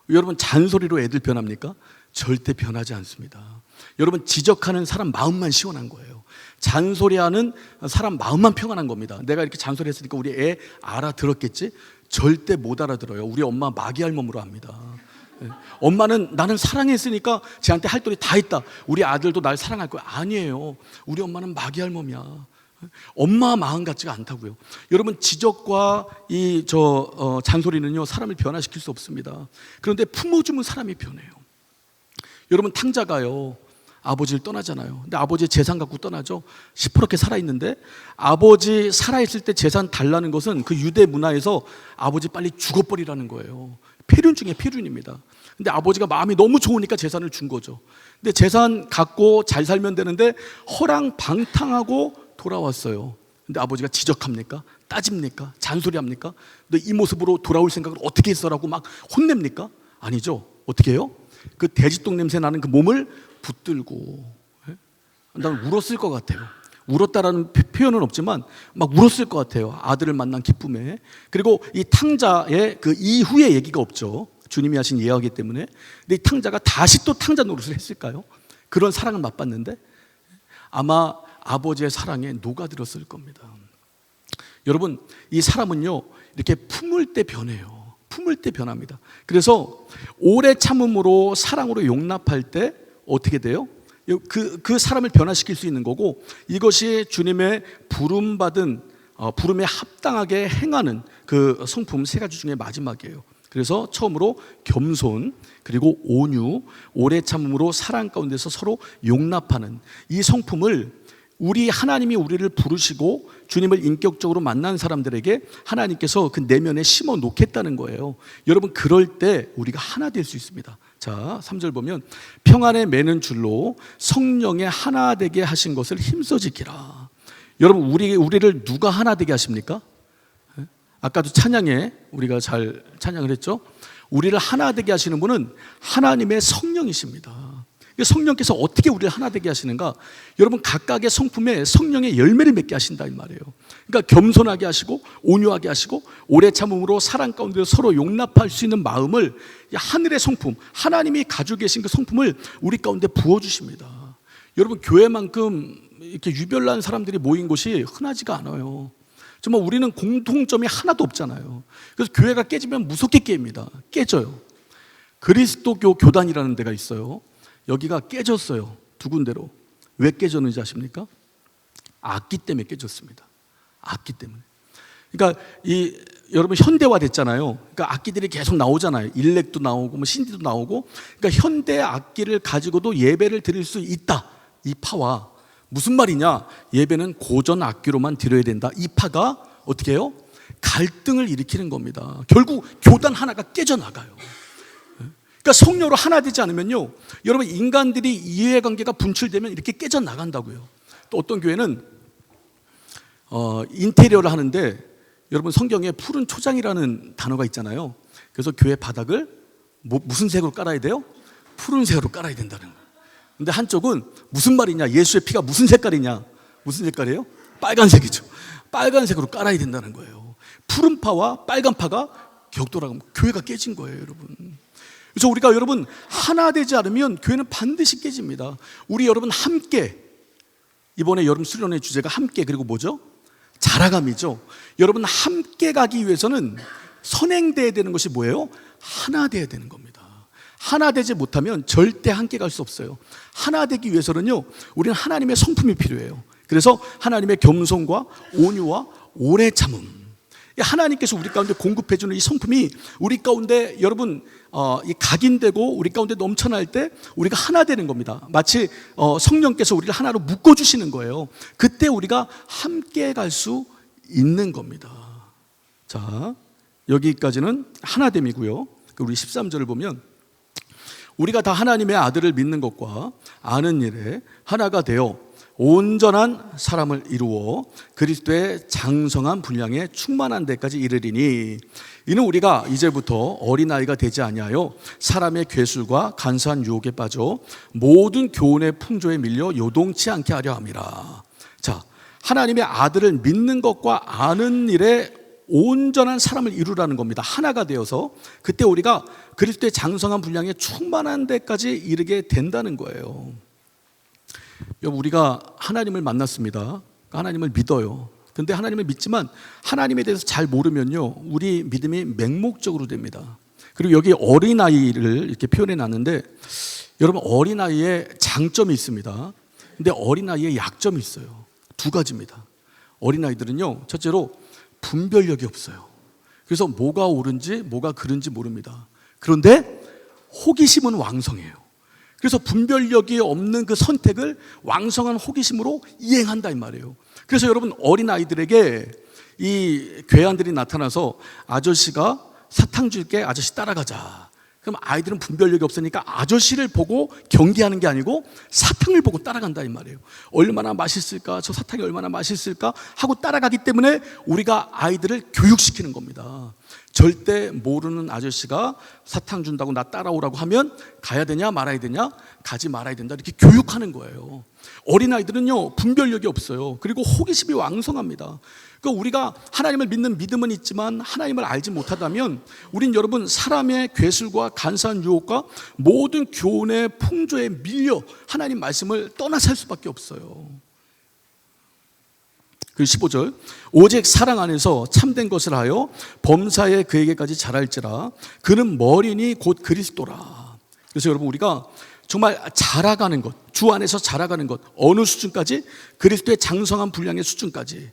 여러분 잔소리로 애들 변합니까? 절대 변하지 않습니다. 여러분 지적하는 사람 마음만 시원한 거예요. 잔소리하는 사람 마음만 평안한 겁니다. 내가 이렇게 잔소리했으니까 우리 애 알아들었겠지? 절대 못 알아들어요. 우리 엄마 마귀알몸으로 합니다. 엄마는 나는 사랑했으니까 쟤한테 할 도리 다 했다, 우리 아들도 날 사랑할 거야. 아니에요. 우리 엄마는 마귀알몸이야. 엄마 마음 같지가 않다고요. 여러분 지적과 잔소리는요 사람을 변화시킬 수 없습니다. 그런데 품어주면 사람이 변해요. 여러분 탕자가요 아버지를 떠나잖아요. 근데 아버지 재산 갖고 떠나죠. 시퍼렇게 살아있는데 아버지 살아있을 때 재산 달라는 것은 그 유대 문화에서 아버지 빨리 죽어버리라는 거예요. 폐륜 중에 폐륜입니다. 근데 아버지가 마음이 너무 좋으니까 재산을 준 거죠. 근데 재산 갖고 잘 살면 되는데 허랑방탕하고 돌아왔어요. 근데 아버지가 지적합니까? 따집니까? 잔소리합니까? 너 이 모습으로 돌아올 생각을 어떻게 했어라고 막 혼냅니까? 아니죠. 어떻게 해요? 그 돼지똥 냄새 나는 그 몸을 붙들고, 난 울었을 것 같아요. 울었다라는 표현은 없지만 막 울었을 것 같아요. 아들을 만난 기쁨에. 그리고 이 탕자의 그 이후의 얘기가 없죠. 주님이 하신 예화이기 때문에. 근데 이 탕자가 다시 또 탕자 노릇을 했을까요? 그런 사랑을 맛봤는데 아마 아버지의 사랑에 녹아들었을 겁니다. 여러분 이 사람은요 이렇게 품을 때 변해요. 품을 때 변합니다. 그래서 오래 참음으로 사랑으로 용납할 때 어떻게 돼요? 그 사람을 변화시킬 수 있는 거고, 이것이 주님의 부름에 합당하게 행하는 그 성품 3가지 중에 마지막이에요. 그래서 처음으로 겸손, 그리고 온유, 오래 참음으로 사랑 가운데서 서로 용납하는 이 성품을 하나님이 우리를 부르시고 주님을 인격적으로 만난 사람들에게 하나님께서 그 내면에 심어 놓겠다는 거예요. 여러분 그럴 때 우리가 하나 될 수 있습니다. 자 3절 보면 평안에 매는 줄로 성령에 하나 되게 하신 것을 힘써 지키라. 여러분 우리를 누가 하나 되게 하십니까? 아까도 찬양에 우리가 잘 찬양을 했죠. 우리를 하나 되게 하시는 분은 하나님의 성령이십니다. 성령께서 어떻게 우리를 하나 되게 하시는가? 여러분, 각각의 성품에 성령의 열매를 맺게 하신다 이 말이에요. 그러니까 겸손하게 하시고 온유하게 하시고 오래 참음으로 사랑 가운데 서로 용납할 수 있는 마음을, 하늘의 성품, 하나님이 가지고 계신 그 성품을 우리 가운데 부어주십니다. 여러분, 교회만큼 이렇게 유별난 사람들이 모인 곳이 흔하지가 않아요. 정말 우리는 공통점이 하나도 없잖아요. 그래서 교회가 깨지면 무섭게 깹니다. 깨져요. 그리스도교 교단이라는 데가 있어요. 여기가 깨졌어요. 두 군데로. 왜 깨졌는지 아십니까? 악기 때문에 깨졌습니다. 악기 때문에. 그러니까 여러분 현대화 됐잖아요. 그러니까 악기들이 계속 나오잖아요. 일렉도 나오고 뭐 신디도 나오고. 그러니까 현대 악기를 가지고도 예배를 드릴 수 있다. 이 파와 무슨 말이냐? 예배는 고전 악기로만 드려야 된다. 이 파가 어떻게 해요? 갈등을 일으키는 겁니다. 결국 교단 하나가 깨져나가요. 그러니까 성령으로 하나 되지 않으면요, 여러분, 인간들이 이해관계가 분출되면 이렇게 깨져나간다고요. 또 어떤 교회는 인테리어를 하는데, 여러분, 성경에 푸른 초장이라는 단어가 있잖아요. 그래서 교회 바닥을 무슨 색으로 깔아야 돼요? 푸른색으로 깔아야 된다는 거예요. 근데 한쪽은 무슨 말이냐? 예수의 피가 무슨 색깔이냐? 무슨 색깔이에요? 빨간색이죠. 빨간색으로 깔아야 된다는 거예요. 푸른 파와 빨간 파가 격돌하면 교회가 깨진 거예요, 여러분. 그래서 우리가 여러분 하나 되지 않으면 교회는 반드시 깨집니다. 우리 여러분 함께, 이번에 여름 수련회 주제가 함께, 그리고 뭐죠? 자라감이죠. 여러분 함께 가기 위해서는 선행돼야 되는 것이 뭐예요? 하나 돼야 되는 겁니다. 하나 되지 못하면 절대 함께 갈 수 없어요. 하나 되기 위해서는요, 우리는 하나님의 성품이 필요해요. 그래서 하나님의 겸손과 온유와 오래 참음, 하나님께서 우리 가운데 공급해주는 이 성품이 우리 가운데 여러분 각인되고 우리 가운데 넘쳐날 때 우리가 하나 되는 겁니다. 마치 성령께서 우리를 하나로 묶어주시는 거예요. 그때 우리가 함께 갈 수 있는 겁니다. 자, 여기까지는 하나됨이고요. 우리 13절을 보면, 우리가 다 하나님의 아들을 믿는 것과 아는 일에 하나가 되어 온전한 사람을 이루어 그리스도의 장성한 분량에 충만한 데까지 이르리니, 이는 우리가 이제부터 어린아이가 되지 아니하여 사람의 괴술과 간사한 유혹에 빠져 모든 교훈의 풍조에 밀려 요동치 않게 하려 함이라. 자, 하나님의 아들을 믿는 것과 아는 일에 온전한 사람을 이루라는 겁니다. 하나가 되어서 그때 우리가 그리스도의 장성한 분량에 충만한 데까지 이르게 된다는 거예요. 우리가 하나님을 만났습니다. 하나님을 믿어요. 근데 하나님을 믿지만 하나님에 대해서 잘 모르면요, 우리 믿음이 맹목적으로 됩니다. 그리고 여기 어린아이를 이렇게 표현해 놨는데, 여러분, 어린아이의 장점이 있습니다. 근데 어린아이의 약점이 있어요. 두 가지입니다. 어린아이들은요, 첫째로 분별력이 없어요. 그래서 뭐가 옳은지 뭐가 그른지 모릅니다. 그런데 호기심은 왕성해요. 그래서 분별력이 없는 그 선택을 왕성한 호기심으로 이행한다 이 말이에요. 그래서 여러분, 어린아이들에게 이 괴한들이 나타나서 아저씨가 사탕 줄게, 아저씨 따라가자. 그럼 아이들은 분별력이 없으니까 아저씨를 보고 경계하는 게 아니고 사탕을 보고 따라간다 이 말이에요. 얼마나 맛있을까, 저 사탕이 얼마나 맛있을까 하고 따라가기 때문에 우리가 아이들을 교육시키는 겁니다. 절대 모르는 아저씨가 사탕 준다고 나 따라오라고 하면 가야 되냐 말아야 되냐, 가지 말아야 된다, 이렇게 교육하는 거예요. 어린아이들은요, 분별력이 없어요. 그리고 호기심이 왕성합니다. 그러니까 우리가 하나님을 믿는 믿음은 있지만 하나님을 알지 못하다면 우린 여러분 사람의 괴술과 간사한 유혹과 모든 교훈의 풍조에 밀려 하나님 말씀을 떠나 살 수밖에 없어요. 그리고 15절, 오직 사랑 안에서 참된 것을 하여 범사에 그에게까지 자랄지라 그는 머리니 곧 그리스도라. 그래서 여러분, 우리가 정말 자라가는 것, 주 안에서 자라가는 것, 어느 수준까지? 그리스도의 장성한 분량의 수준까지.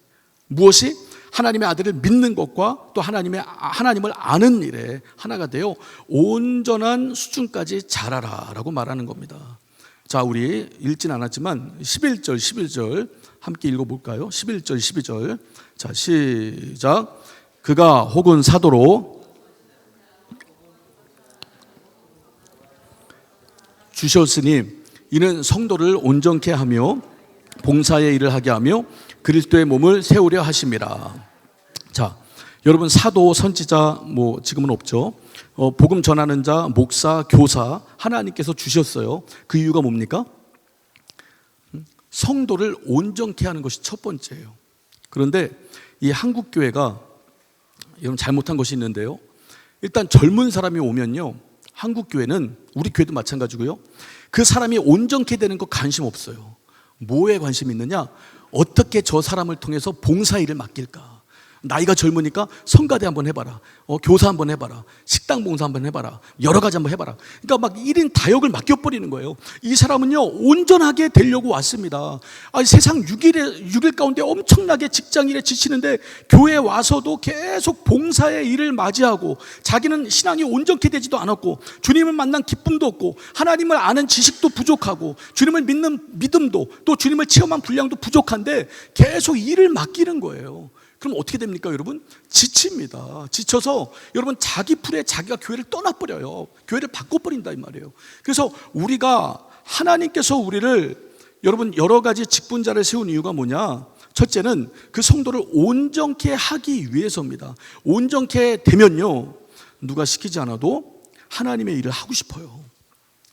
무엇이? 하나님의 아들을 믿는 것과 또 하나님을 아는 일에 하나가 되어 온전한 수준까지 자라라 라고 말하는 겁니다. 자, 우리 읽진 않았지만 11절 함께 읽어볼까요? 11절 12절. 자, 시작. 그가 혹은 사도로 주셨으니 이는 성도를 온전케 하며 봉사의 일을 하게 하며 그리스도의 몸을 세우려 하심이라. 자, 여러분 사도, 선지자 뭐 지금은 없죠. 복음 전하는 자, 목사, 교사 하나님께서 주셨어요. 그 이유가 뭡니까? 성도를 온전케 하는 것이 첫 번째예요. 그런데 이 한국 교회가 여러분 잘못한 것이 있는데요. 일단 젊은 사람이 오면요, 한국 교회는, 우리 교회도 마찬가지고요, 그 사람이 온전케 되는 거 관심 없어요. 뭐에 관심이 있느냐? 어떻게 저 사람을 통해서 봉사일을 맡길까? 나이가 젊으니까 성가대 한번 해봐라, 교사 한번 해봐라, 식당 봉사 한번 해봐라, 여러 가지 한번 해봐라. 그러니까 막 1인 다역을 맡겨버리는 거예요. 이 사람은요, 온전하게 되려고 왔습니다. 세상 6일 가운데 엄청나게 직장일에 지치는데 교회에 와서도 계속 봉사의 일을 맞이하고, 자기는 신앙이 온전케 되지도 않았고, 주님을 만난 기쁨도 없고, 하나님을 아는 지식도 부족하고, 주님을 믿는 믿음도, 또 주님을 체험한 분량도 부족한데 계속 일을 맡기는 거예요. 그럼 어떻게 됩니까, 여러분? 지칩니다. 지쳐서 여러분 자기 풀에 자기가 교회를 떠나버려요. 교회를 바꿔버린다 이 말이에요. 그래서 우리가, 하나님께서 우리를, 여러분 여러 가지 직분자를 세운 이유가 뭐냐? 첫째는 그 성도를 온전케 하기 위해서입니다. 온전케 되면요, 누가 시키지 않아도 하나님의 일을 하고 싶어요.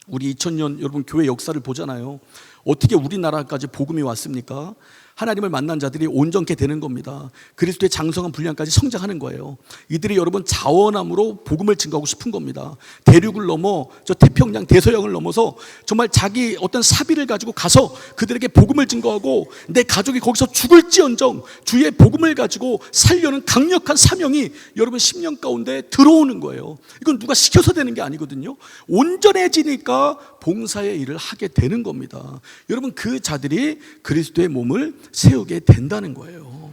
우리 2000년 여러분 교회 역사를 보잖아요. 어떻게 우리나라까지 복음이 왔습니까? 하나님을 만난 자들이 온전케 되는 겁니다. 그리스도의 장성한 분량까지 성장하는 거예요. 이들이 여러분 자원함으로 복음을 증거하고 싶은 겁니다. 대륙을 넘어 저 태평양 대서양을 넘어서 정말 자기 어떤 사비를 가지고 가서 그들에게 복음을 증거하고, 내 가족이 거기서 죽을지언정 주의 복음을 가지고 살려는 강력한 사명이 여러분 10년 가운데 들어오는 거예요. 이건 누가 시켜서 되는 게 아니거든요. 온전해지니까 봉사의 일을 하게 되는 겁니다. 여러분 그 자들이 그리스도의 몸을 세우게 된다는 거예요.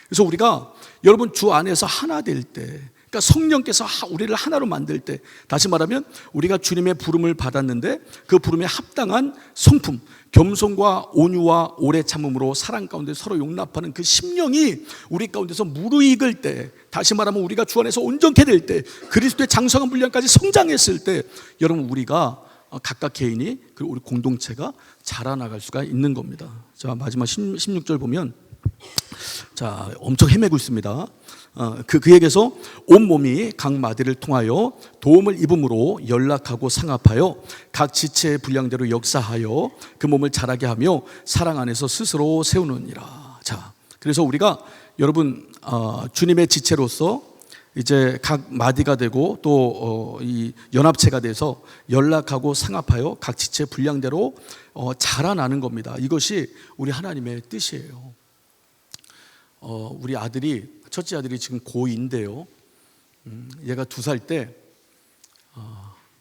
그래서 우리가 여러분 주 안에서 하나 될 때, 그러니까 성령께서 우리를 하나로 만들 때, 다시 말하면 우리가 주님의 부름을 받았는데 그 부름에 합당한 성품, 겸손과 온유와 오래 참음으로 사랑 가운데 서로 용납하는 그 심령이 우리 가운데서 무르익을 때, 다시 말하면 우리가 주 안에서 온전케 될 때, 그리스도의 장성한 분량까지 성장했을 때, 여러분 우리가 각각 개인이, 그리고 우리 공동체가 자라나갈 수가 있는 겁니다. 자, 마지막 16절 보면, 자, 엄청 헤매고 있습니다. 그에게서 온몸이 각 마디를 통하여 도움을 입음으로 연락하고 상합하여 각 지체의 분량대로 역사하여 그 몸을 자라게 하며 사랑 안에서 스스로 세우느니라. 자, 그래서 우리가 여러분 주님의 지체로서 이제 각 마디가 되고 또 이 연합체가 돼서 연락하고 상합하여 각 지체 분량대로 자라나는 겁니다. 이것이 우리 하나님의 뜻이에요. 우리 아들이, 첫째 아들이 지금 고2인데요. 얘가 2살 때,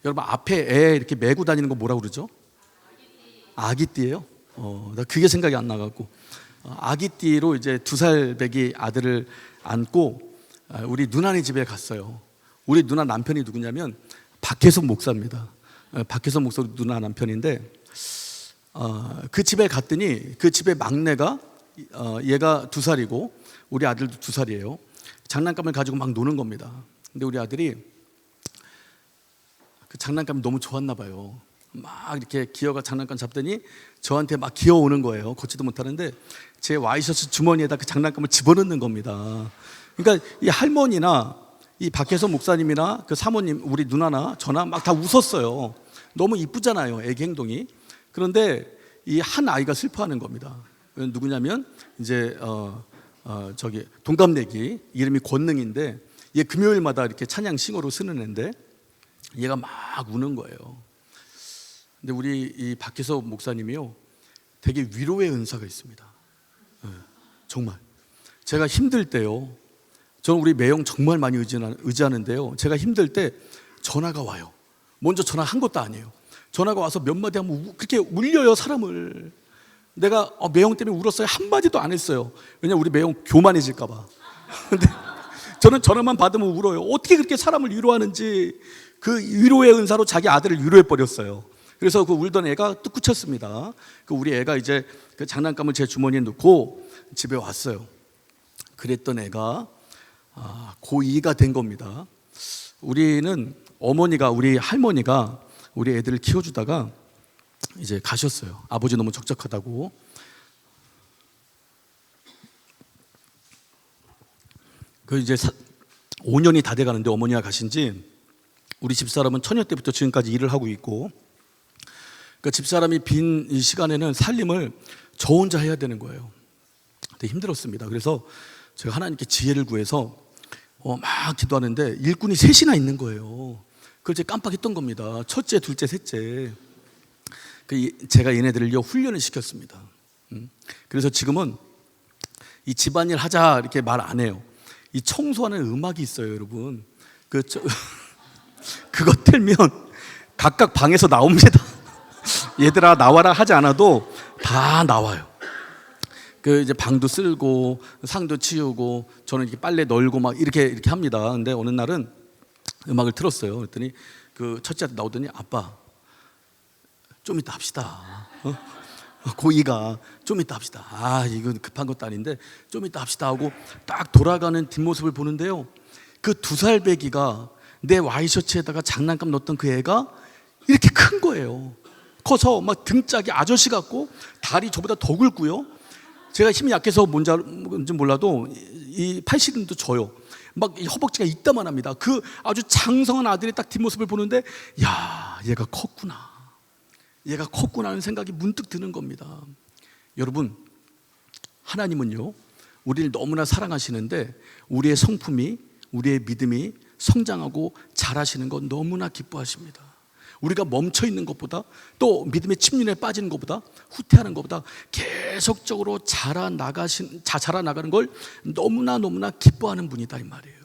여러분 앞에 애 이렇게 메고 다니는 거 뭐라고 그러죠? 아기띠예요. 나 그게 생각이 안 나갖고, 아기띠로 이제 2살 배기 아들을 안고 우리 누나네 집에 갔어요. 우리 누나 남편이 누구냐면 박혜석 목사입니다. 박혜석 목사 누나 남편인데, 그 집에 갔더니 그 집의 막내가, 얘가 2살이고 우리 아들도 2살이에요. 장난감을 가지고 막 노는 겁니다. 근데 우리 아들이 그 장난감이 너무 좋았나 봐요. 막 이렇게 기어가 장난감 잡더니 저한테 막 기어오는 거예요. 걷지도 못하는데 제 와이셔츠 주머니에다 그 장난감을 집어넣는 겁니다. 그러니까 이 할머니나 이 박혜선 목사님이나 그 사모님, 우리 누나나 저나 막 다 웃었어요. 너무 이쁘잖아요, 애기 행동이. 그런데 이 한 아이가 슬퍼하는 겁니다. 누구냐면 이제 저기 동갑내기, 이름이 권능인데, 얘 금요일마다 이렇게 찬양 싱어로 쓰는 애인데 얘가 막 우는 거예요. 근데 우리 이 박혜석 목사님이요, 되게 위로의 은사가 있습니다. 정말 제가 힘들 때요, 저는 우리 매형 정말 많이 의지하는데요, 제가 힘들 때 전화가 와요. 먼저 전화한 것도 아니에요. 전화가 와서 몇 마디 하면 그렇게 울려요, 사람을. 내가 매형 때문에 울었어요? 한마디도 안 했어요. 왜냐면 우리 매형 교만해질까 봐. 근데 저는 전화만 받으면 울어요. 어떻게 그렇게 사람을 위로하는지, 그 위로의 은사로 자기 아들을 위로해 버렸어요. 그래서 그 울던 애가 뚝 그쳤습니다. 그 우리 애가 이제 그 장난감을 제 주머니에 넣고 집에 왔어요. 그랬던 애가 고2가 된 겁니다. 우리는 어머니가, 우리 할머니가 우리 애들을 키워주다가 이제 가셨어요. 아버지 너무 적적하다고. 그 이제 5년이 다 돼가는데 어머니가 가신 지 우리 집사람은 처녀 때부터 지금까지 일을 하고 있고, 그러니까 집사람이 빈 이 시간에는 살림을 저 혼자 해야 되는 거예요. 되게 힘들었습니다. 그래서 제가 하나님께 지혜를 구해서 막 기도하는데 일꾼이 셋이나 있는 거예요. 그걸 제가 깜빡했던 겁니다. 첫째, 둘째, 셋째. 제가 얘네들을요 훈련을 시켰습니다. 그래서 지금은 이 집안일 하자 이렇게 말 안 해요. 이 청소하는 음악이 있어요, 여러분. 그거 틀면 각각 방에서 나옵니다. 얘들아 나와라 하지 않아도 다 나와요. 이제 방도 쓸고 상도 치우고 저는 이렇게 빨래 널고 막 이렇게 합니다. 근데 어느 날은 음악을 틀었어요. 그랬더니 그 첫째한테 나오더니 아빠 좀 이따 합시다. 고이가 좀 이따 합시다. 이건 급한 것도 아닌데 좀 이따 합시다 하고 딱 돌아가는 뒷모습을 보는데요, 그 2살 배기가 내 와이셔츠에다가 장난감 넣었던 그 애가 이렇게 큰 거예요. 커서 막 등짝이 아저씨 같고 다리 저보다 더 굵고요. 제가 힘이 약해서 뭔지 몰라도 이 팔씨름도 져요. 막 허벅지가 이따만합니다. 그 아주 장성한 아들의 딱 뒷모습을 보는데 야, 얘가 컸구나 하는 생각이 문득 드는 겁니다. 여러분, 하나님은요 우리를 너무나 사랑하시는데 우리의 성품이, 우리의 믿음이 성장하고 자라시는 건 너무나 기뻐하십니다. 우리가 멈춰있는 것보다, 또 믿음의 침륜에 빠지는 것보다, 후퇴하는 것보다 계속적으로 자라나가는 걸 너무나 기뻐하는 분이다 이 말이에요.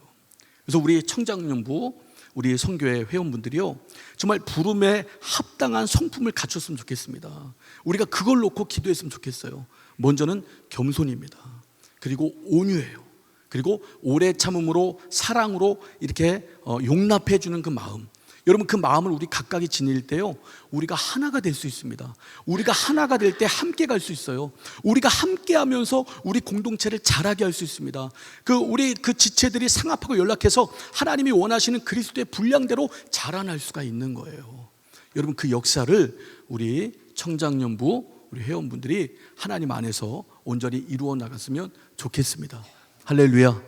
그래서 우리 청장년부, 우리 성교회 회원분들이요 정말 부름에 합당한 성품을 갖췄으면 좋겠습니다. 우리가 그걸 놓고 기도했으면 좋겠어요. 먼저는 겸손입니다. 그리고 온유해요. 그리고 오래 참음으로, 사랑으로 이렇게 용납해 주는 그 마음, 여러분 그 마음을 우리 각각이 지닐 때요 우리가 하나가 될 수 있습니다. 우리가 하나가 될 때 함께 갈 수 있어요. 우리가 함께 하면서 우리 공동체를 자라게 할 수 있습니다. 우리 지체들이 상합하고 연락해서 하나님이 원하시는 그리스도의 분량대로 자라날 수가 있는 거예요. 여러분 그 역사를 우리 청장년부, 우리 회원분들이 하나님 안에서 온전히 이루어 나갔으면 좋겠습니다. 할렐루야,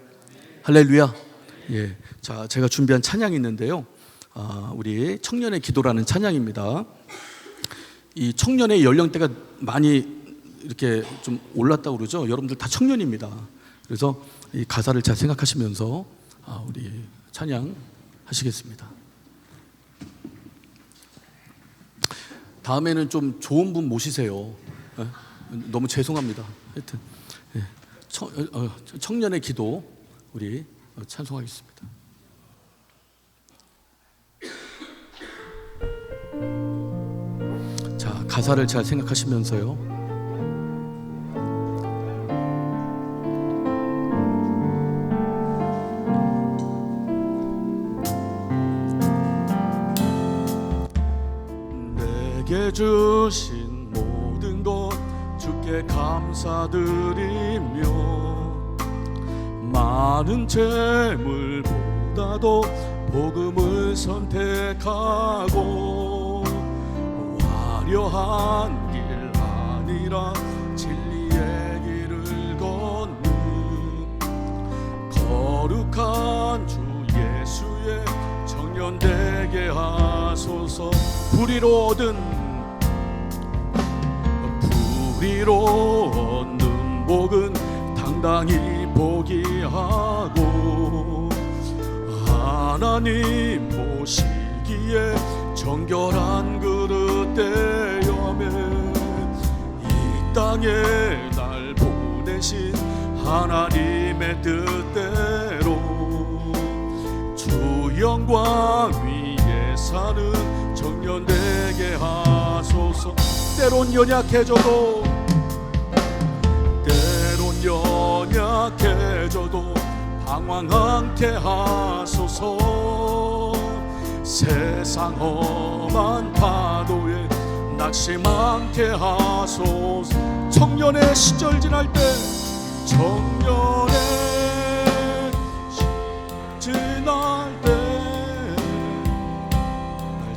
할렐루야. 예, 자 제가 준비한 찬양이 있는데요, 우리 청년의 기도라는 찬양입니다. 이 청년의 연령대가 많이 이렇게 좀 올랐다고 그러죠. 여러분들 다 청년입니다. 그래서 이 가사를 잘 생각하시면서 우리 찬양 하시겠습니다. 다음에는 좀 좋은 분 모시세요. 너무 죄송합니다. 하여튼 청년의 기도 우리 찬송하겠습니다. 자, 가사를 잘 생각하시면서요. 내게 주신 모든 것 주께 감사드리며 많은 재물보다도 복음을 선택하고 화려한 길 아니라 진리의 길을 걷는 거룩한 주 예수의 청년 되게 하소서. 불의로 얻는 복은 당당히 포기하고 하나님 보시기에 정결한 그릇 되어매 이 땅에 날 보내신 하나님의 뜻대로 주 영광 위에 사는 청년 되게 하소서. 때론 연약해져도 방황하게 하소서. 세상 험한 파도에 낙심하게 하소서. 청년의 시절 지날 때 날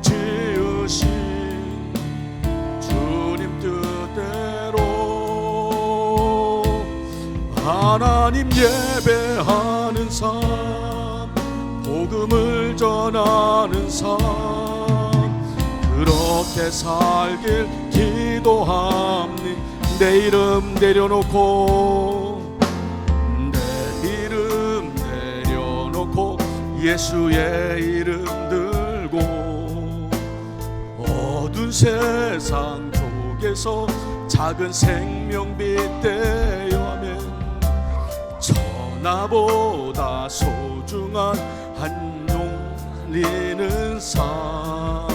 지으신 주님 뜻대로 하나님 예배하는 삶 전하는 삶 그렇게 살길 기도합니. 내 이름 내려놓고 내 이름 내려놓고 예수의 이름 들고 어두운 세상 속에서 작은 생명빛 되어하면 천하보다 소중한 한용 리는 삶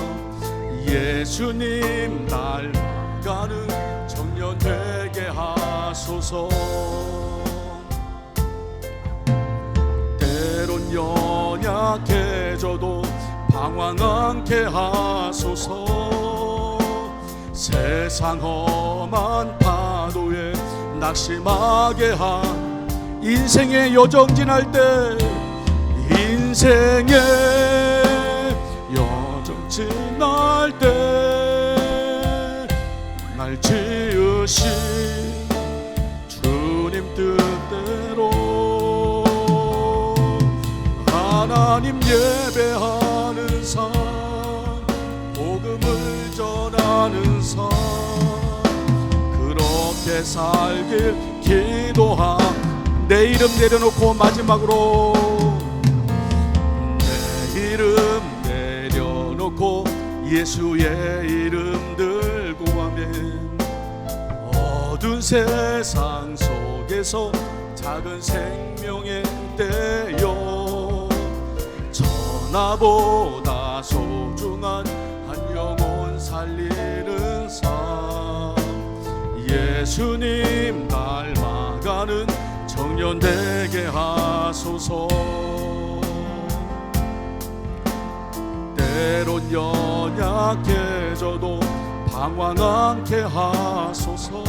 예수님 닮아가는 청년 되게 하소서. 때론 연약해져도 방황 않게 하소서. 세상 험한 파도에 낙심하게 한 인생의 여정진할 때 인생의 여정진할 때 날 지으신 주님 뜻대로 하나님 예배하는 삶 복음을 전하는 삶 그렇게 살길 기도함. 내 이름 내려놓고 마지막으로 내 이름 내려놓고 예수의 이름 들고 하면 어두운 세상 속에서 작은 생명의 떼여 천하보다 소중한 한 영혼 살리는 삶 예수님 닮아가는 청년 되게 하소서. 때론 연약해져도 방황 않게 하소서.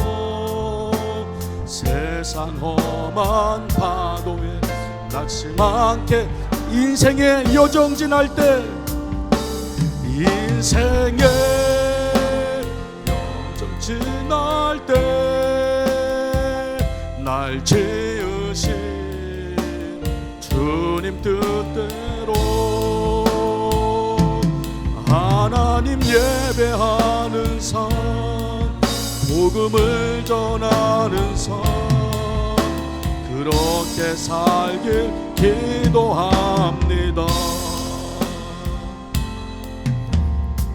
세상 험한 파도에 낙심 않게 인생의 여정진할 때 인생의 여정진할 때 날 지으신 주님 뜻대로 하나님 예배하는 삶 복음을 전하는 삶 그렇게 살길 기도합니다.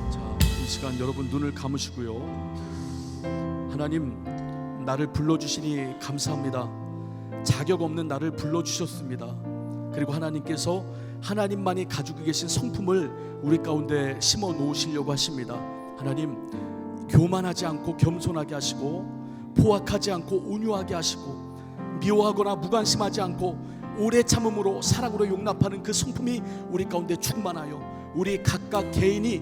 자, 이 시간 여러분 눈을 감으시고요. 하나님 나를 불러주시니 감사합니다. 자격 없는 나를 불러주셨습니다. 그리고 하나님께서 하나님만이 가지고 계신 성품을 우리 가운데 심어 놓으시려고 하십니다. 하나님 교만하지 않고 겸손하게 하시고 포악하지 않고 온유하게 하시고 미워하거나 무관심하지 않고 오래 참음으로 사랑으로 용납하는 그 성품이 우리 가운데 충만하여 우리 각각 개인이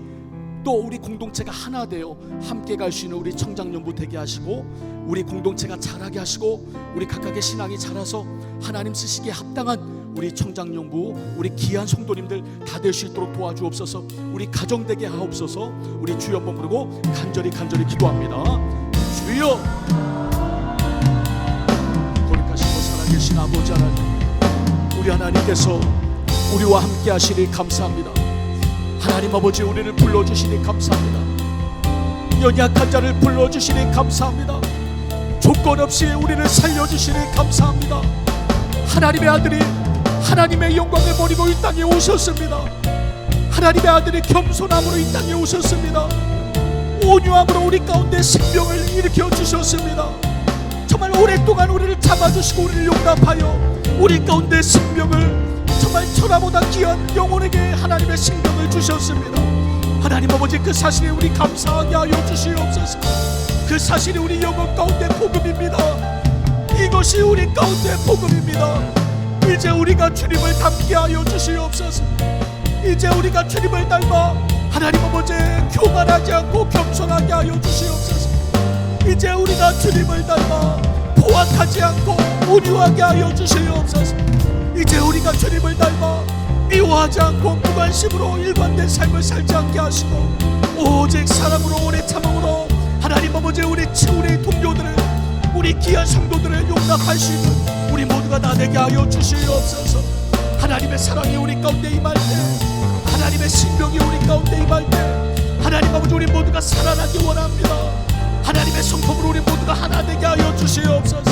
또 우리 공동체가 하나 되어 함께 갈 수 있는 우리 청장년부 되게 하시고 우리 공동체가 자라게 하시고 우리 각각의 신앙이 자라서 하나님 쓰시기에 합당한 우리 청장년부 우리 귀한 성도님들 다 될 수 있도록 도와주옵소서. 우리 가정 되게 하옵소서. 우리 주여 한번 부르고 간절히 기도합니다. 주여 거룩하시고 살아계신 아버지 하나님 우리 하나님께서 우리와 함께 하시니 감사합니다. 하나님 아버지 우리를 불러주시니 감사합니다. 연약한 자를 불러주시니 감사합니다. 조건 없이 우리를 살려주시니 감사합니다. 하나님의 아들이 하나님의 영광을 버리고 이 땅에 오셨습니다. 하나님의 아들이 겸손함으로 이 땅에 오셨습니다. 온유함으로 우리 가운데 생명을 일으켜 주셨습니다. 정말 오랫동안 우리를 잡아주시고 우리를 용납하여 우리 가운데 생명을 정말 천하보다 귀한 영혼에게 하나님의 생명을 주셨습니다. 하나님 아버지 그 사실에 우리 감사하게 하여 주시옵소서. 그 사실이 우리 영혼 가운데 복음입니다. 이것이 우리 가운데 복음입니다. 이제 우리가 주님을 닮게 하여 주시옵소서. 이제 우리가 주님을 닮아 하나님 아버지 교만하지 않고 겸손하게 하여 주시옵소서. 이제 우리가 주님을 닮아 포악하지 않고 온유하게 하여 주시옵소서. 이제 우리가 주님을 닮아 미워하지 않고 무관심으로 일관된 삶을 살지 않게 하시고 오직 사랑으로 오래 참음으로 하나님 아버지 우리 동료들을 우리 귀한 성도들을 용납할 수 있는 우리 모두가 다 되게 하여 주시옵소서. 하나님의 사랑이 우리 가운데 임할 때 하나님의 생명이 우리 가운데 임할 때 하나님 아버지 우리 모두가 살아나기 원합니다. 하나님의 성품으로 우리 모두가 하나 되게 하여 주시옵소서.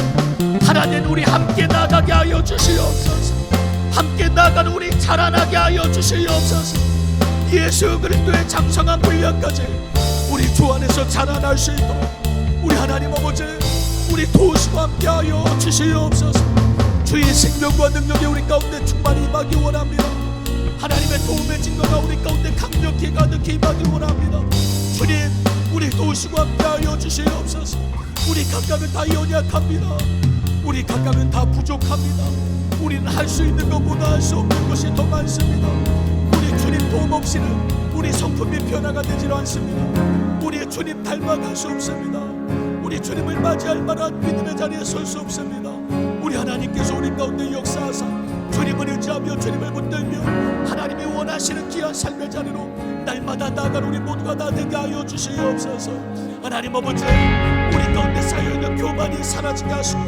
하나님 우리 함께 나가게 하여 주시옵소서. 함께 나가는 우리 자라나게 하여 주시옵소서. 예수 그리스도의 장성한 분량까지 우리 주 안에서 자라날 수 있도록 우리 하나님 아버지 우리 도우시고 함께 하여 주시옵소서. 주의 생명과 능력이 우리 가운데 충만히 임하기 원합니다. 하나님의 도움의 증거가 우리 가운데 강력히 가득히 임하기 원합니다. 주님 우리 도우시고 함께 하여 주시옵소서. 우리 각각은 다 연약합니다. 우리 각각은 다 부족합니다. 우리는 할 수 있는 것보다 할 수 없는 것이 더 많습니다. 우리 주님 도움 없이는 우리 성품이 변화가 되질 않습니다. 우리 주님 닮아갈 수 없습니다. 우리 주님을 맞이할 만한 믿음의 자리에 설 수 없습니다. 우리 하나님께서 우리 가운데 역사하사 주님을 의지하며 주님을 붙들며 하나님이 원하시는 귀한 삶의 자리로 날마다 나아가는 우리 모두가 다 되게 하여 주시옵소서. 하나님 아버지 우리 가운데 쌓여있는 교만이 사라지게 하시고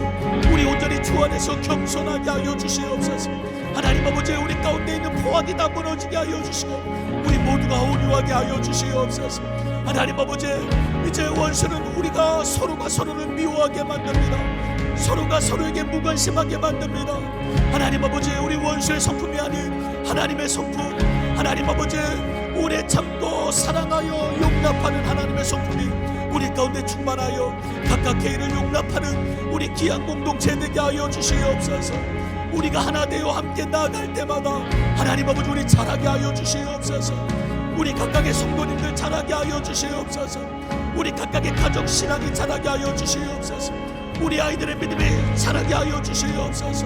우리 온전히 주 안에서 겸손하게 하여 주시옵소서. 하나님 아버지 우리 가운데 있는 포악이 다 무너지게 하여 주시고 우리 모두가 온유하게 하여 주시옵소서. 하나님 아버지 이제 원수는 우리가 서로가 서로를 미워하게 만듭니다. 서로가 서로에게 무관심하게 만듭니다. 하나님 아버지 우리 원수의 성품이 아닌 하나님의 성품 하나님 아버지 오래 참고 사랑하여 용납하는 하나님의 성품이 우리 가운데 충만하여 각각 개인을 용납하는 우리 귀한 공동체 되게 하여 주시옵소서. 우리가 하나 되어 함께 나아갈 때마다 하나님 아버지 우리 자라게 하여 주시옵소서. 우리 각각의 성도님들 자라게 하여 주시옵소서. 우리 각각의 가정 신앙이 자라게 하여 주시옵소서. 우리 아이들의 믿음이 자라게 하여 주시옵소서.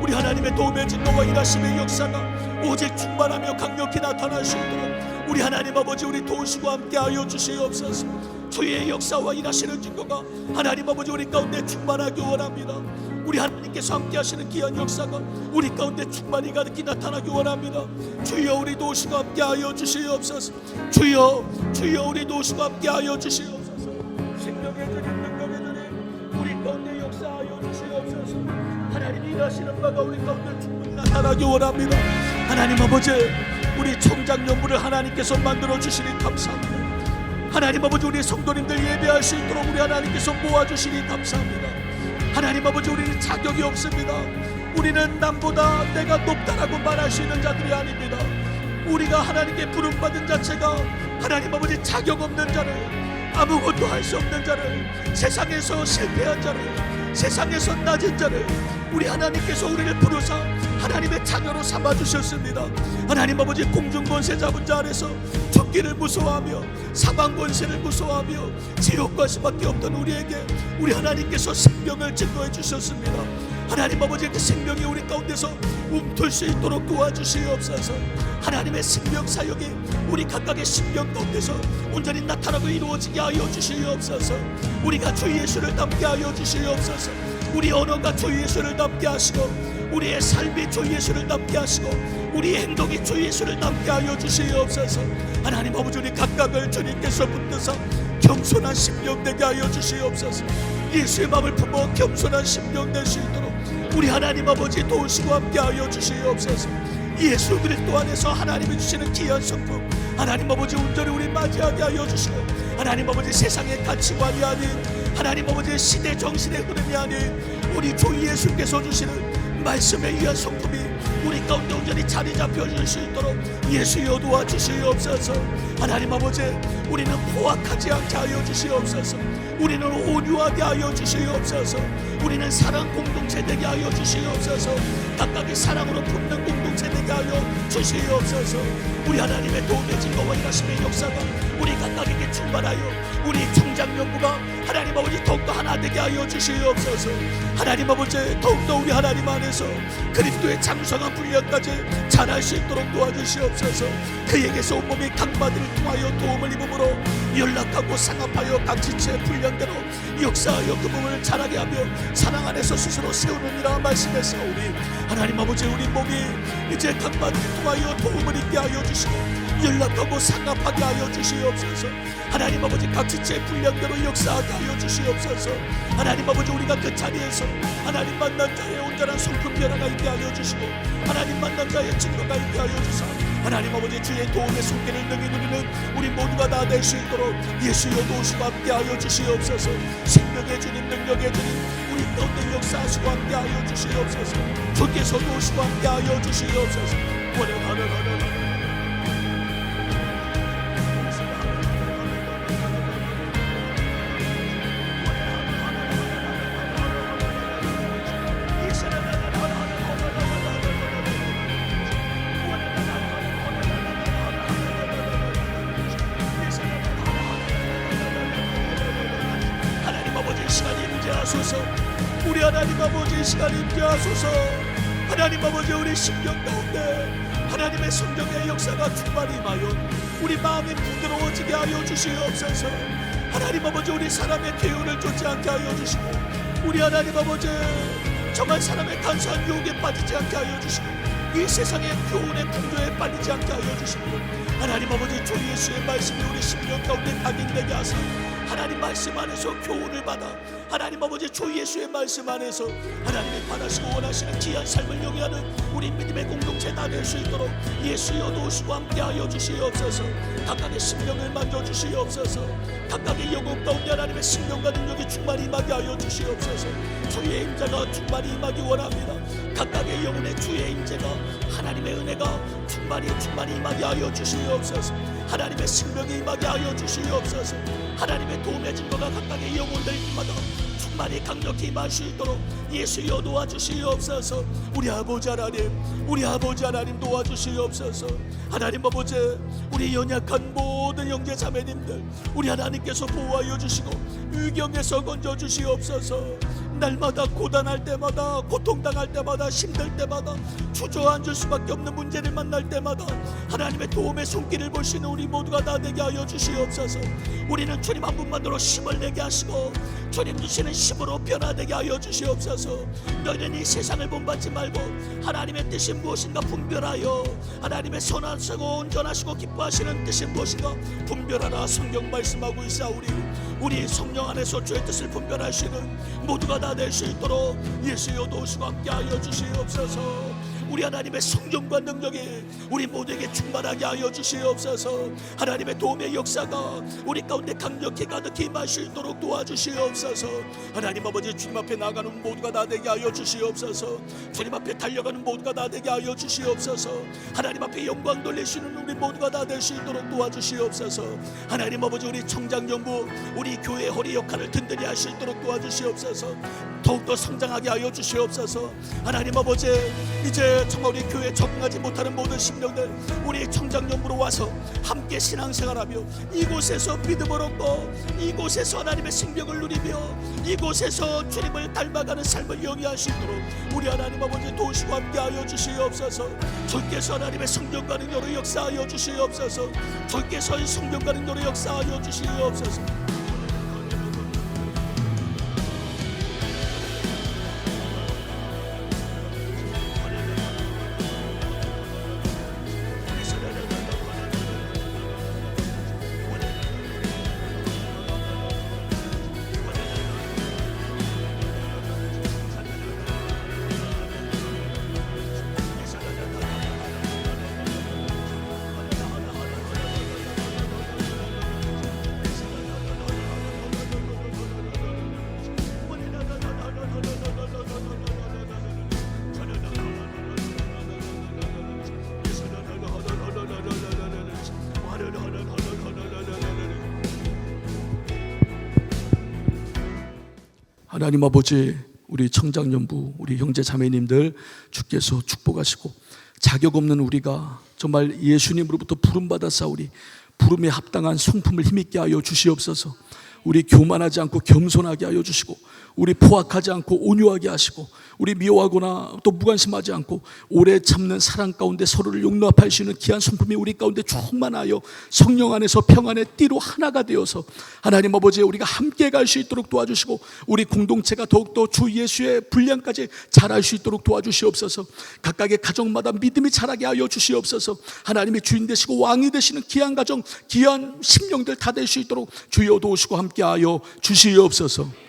우리 하나님의 도움의 진노와 일하심의 역사가 오직 충만하며 강력히 나타날 수 있도록 우리 하나님 아버지 우리 도우시고 함께 하여 주시옵소서. 주의 역사와 일하시는 증거가 하나님 아버지 우리 가운데 충만하기 원합니다. 우리 하나님께서 함께 하시는 귀한 역사가 우리 가운데 충만히 가득히 나타나기 원합니다. 주여 우리 도우시고 함께 하여 주시옵소서. 주여 우리 도우시고 함께 하여 주시옵소서. 생명의 주님 능력의 주님 우리 가운데 역사하여 주시옵소서. 하나님이 일하시는 바가 우리 가운데 충분히 나타나기 원합니다. 하나님 아버지 우리 청장년부를 하나님께서 만들어 주시니 감사합니다. 하나님 아버지 우리 성도님들 예배할 수 있도록 우리 하나님께서 모아주시니 감사합니다. 하나님 아버지 우리는 자격이 없습니다. 우리는 남보다 내가 높다라고 말할 수 있는 자들이 아닙니다. 우리가 하나님께 부름받은 자체가 하나님 아버지 자격 없는 자를 아무것도 할 수 없는 자를 세상에서 실패한 자를 세상에서 낮은 자를 우리 하나님께서 우리를 부르사 하나님의 자녀로 삼아주셨습니다. 하나님 아버지 공중권세 잡은 자 아래서 죽기를 무서워하며 사망권세를 무서워하며 지옥 갈 수밖에 없던 우리에게 우리 하나님께서 생명을 증거해 주셨습니다. 하나님 아버지 그 생명이 우리 가운데서 움틀 수 있도록 도와주시옵소서. 하나님의 생명 사역이 우리 각각의 심령 가운데서 온전히 나타나고 이루어지게 하여 주시옵소서. 우리가 주 예수를 닮게 하여 주시옵소서. 우리 언어가 주 예수를 닮게 하시고 우리의 삶이 주 예수를 닮게 하시고 우리의 행동이 주 예수를 닮게 하여 주시옵소서. 하나님 아버지 우리 각각을 주님께서 붙드사 겸손한 심령 되게 하여 주시옵소서. 예수의 마음을 품어 겸손한 심령 될 수 있도록 우리 하나님 아버지 도우시고 함께 하여 주시옵소서. 예수 그리스도 안에서 하나님이 주시는 귀한 성품 하나님 아버지 온전히 우리 맞이하게 하여 주시고 하나님 아버지 세상의 가치관이 아닌 하나님 아버지 시대 정신의 흐름이 아닌 우리 주 예수께서 주시는 말씀에 의한 성품이 우리 가운데 온전히 자리 잡혀질 수 있도록 예수여 도와주시옵소서. 하나님 아버지 우리는 포악하지 않게 하여 주시옵소서. 우리는 온유하게 하여 주시옵소서. 우리는 사랑 공동체 되게 하여 주시옵소서. 각각의 사랑으로 품는 공동체 되게 하여 주시옵소서. 우리 하나님의 도움의 증거와 일하심의 역사가 우리 각각에게 충만하여 우리 청장년부가 하나님 아버지 더욱더 하나 되게 하여 주시옵소서. 하나님 아버지 더욱더 우리 하나님 안에서 그리스도의 장성한 분량까지 자랄 수 있도록 도와주시옵소서. 그에게서 온몸이 각마디를 통하여 도움을 입음으로 연락하고 상합하여 각지체의 분량대로 역사하여 그 몸을 자라게 하며 사랑 안에서 스스로 세우느니라 말씀했사오니 하나님 아버지 우리 몸이 이제 각마디를 통하여 도움을 입게 하여 주시고 연락하고 상합하게 하여 주시옵소서. 하나님 아버지 각지체의 분량대로 역사하게 하여 주시옵소서. 하나님 아버지 우리가 그 자리에서 하나님 만난 자의 온전한 성품 변화가 있게 하여 주시고 하나님 만난 자의 증거가 있게 하여 주사 하나님 아버지 주의 도움의 손길을 능히 누리는 우리 모두가 다 될 수 있도록 예수여 도우시고 함께하여 주시옵소서. 생명의 주님, 능력의 주님, 우리 가운데 역사하시고 함께하여 주시옵소서. 주께서 도우시고 함께하여 주시옵소서. 하나님 아버지 시간 임재하소서. 우리 하나님 아버지 시간 임재하소서. 하나님 아버지 우리 심령 가운데 하나님의 성령의 역사가 충만히 임하여 우리 마음이 부드러워지게 하여 주시옵소서. 하나님 아버지 우리 사람의 교훈을 쫓지 않게 하여 주시고 우리 하나님 아버지 정말 사람의 간사한 유혹에 빠지지 않게 하여 주시고 이 세상의 교훈의 풍조에 빠지지 않게 하여 주시고 하나님 아버지 주 예수의 말씀이 우리 심령 가운데 각인되게 하사 하나님 말씀 안에서 교훈을 받아 하나님 아버지 주 예수의 말씀 안에서 하나님이 바라시고 원하시는 귀한 삶을 영위하는 우리 믿음의 공동체 다 될 수 있도록 예수여 도우시고 함께하여 주시옵소서. 각각의 심령을 만져주시옵소서. 각각의 영혼 가운데 하나님의 생명과 능력이 충만히 임하게 하여 주시옵소서. 주의 임재가 충만히 임하기 원합니다. 각각의 영혼의 주의 임재가 하나님의 은혜가 충만히 임하게 하여 주시옵소서. 하나님의 생명이 임하게 하여 주시옵소서. 하나님의 도움의 증거가 각각의 영혼들마다 충만히 강력히 임할 수 있도록 예수여 도와주시옵소서. 우리 아버지 하나님 도와주시옵소서. 하나님 아버지 우리 연약한 모든 형제 자매님들 우리 하나님께서 보호하여 주시고 위경에서 건져 주시옵소서. 날마다 고단할 때마다 고통당할 때마다 힘들 때마다 주저앉을 수밖에 없는 문제를 만날 때마다 하나님의 도움의 손길을 보시는 우리 모두가 다 되게 하여 주시옵소서. 우리는 주님 한 분만으로 힘을 내게 하시고 주님 주시는 힘으로 변화되게 하여 주시옵소서. 너희는 이 세상을 본받지 말고 하나님의 뜻이 무엇인가 분별하여 하나님의 선하시고 온전하시고 기뻐하시는 뜻이 무엇인가 분별하라 성경 말씀하고 있사오니 우리 성령 안에서 주의 뜻을 분별할 수 있는 모두가 다 될 수 있도록 예수여 도우시고 함께하여 주시옵소서. 우리 하나님의 성령과 능력이 우리 모두에게 충만하게 하여 주시옵소서. 하나님의 도움의 역사가 우리 가운데 강력히 가득히 임할 수 있도록 도와주시옵소서. 하나님 아버지 주님 앞에 나가는 모두가 다 되게 하여 주시옵소서. 주님 앞에 달려가는 모두가 다 되게 하여 주시옵소서. 하나님 앞에 영광 돌리시는 우리 모두가 다 될 수 있도록 도와주시옵소서. 하나님 아버지 우리 청장연부 우리 교회 허리 역할을 든든히 할 수 있도록 도와주시옵소서. 더욱더 성장하게 하여 주시옵소서. 하나님 아버지 이제 정말 우리 교회에 적응하지 못하는 모든 심령들 우리 청장연부로 와서 함께 신앙생활하며 이곳에서 믿음을 얻고 이곳에서 하나님의 생명을 누리며 이곳에서 주님을 닮아가는 삶을 영위할 수 있도록 우리 하나님 아버지 도우시고 함께하여 주시옵소서. 주께서 하나님의 성령과 능력으로 역사하여 주시옵소서. 주께서 이 성령과 능력으로 역사하여 주시옵소서. 하나님 아버지 우리 청장연부 우리 형제 자매님들 주께서 축복하시고 자격 없는 우리가 정말 예수님으로부터 부름받아 싸우리 부름에 합당한 성품을 힘있게 하여 주시옵소서. 우리 교만하지 않고 겸손하게 하여 주시고 우리 포악하지 않고 온유하게 하시고 우리 미워하거나 또 무관심하지 않고 오래 참는 사랑 가운데 서로를 용납할 수 있는 귀한 성품이 우리 가운데 충만하여 성령 안에서 평안의 띠로 하나가 되어서 하나님 아버지 우리가 함께 갈 수 있도록 도와주시고 우리 공동체가 더욱더 주 예수의 분량까지 자랄 수 있도록 도와주시옵소서. 각각의 가정마다 믿음이 자라게 하여 주시옵소서. 하나님의 주인 되시고 왕이 되시는 귀한 가정 귀한 심령들 다 될 수 있도록 주여 도우시고 함께하여 주시옵소서.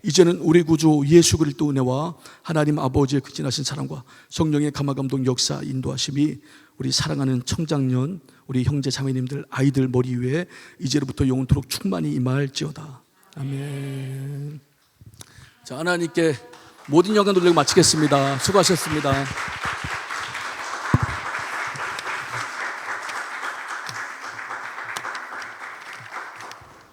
이제는 우리 구주 예수 그리스도 은혜와 하나님 아버지의 그 진하신 사랑과 성령의 감화감동 역사 인도하심이 우리 사랑하는 청장년, 우리 형제 자매님들, 아이들 머리 위에 이제로부터 영원토록 충만히 임할지어다. 아멘. 자, 하나님께 모든 영광 돌리고 마치겠습니다. 수고하셨습니다.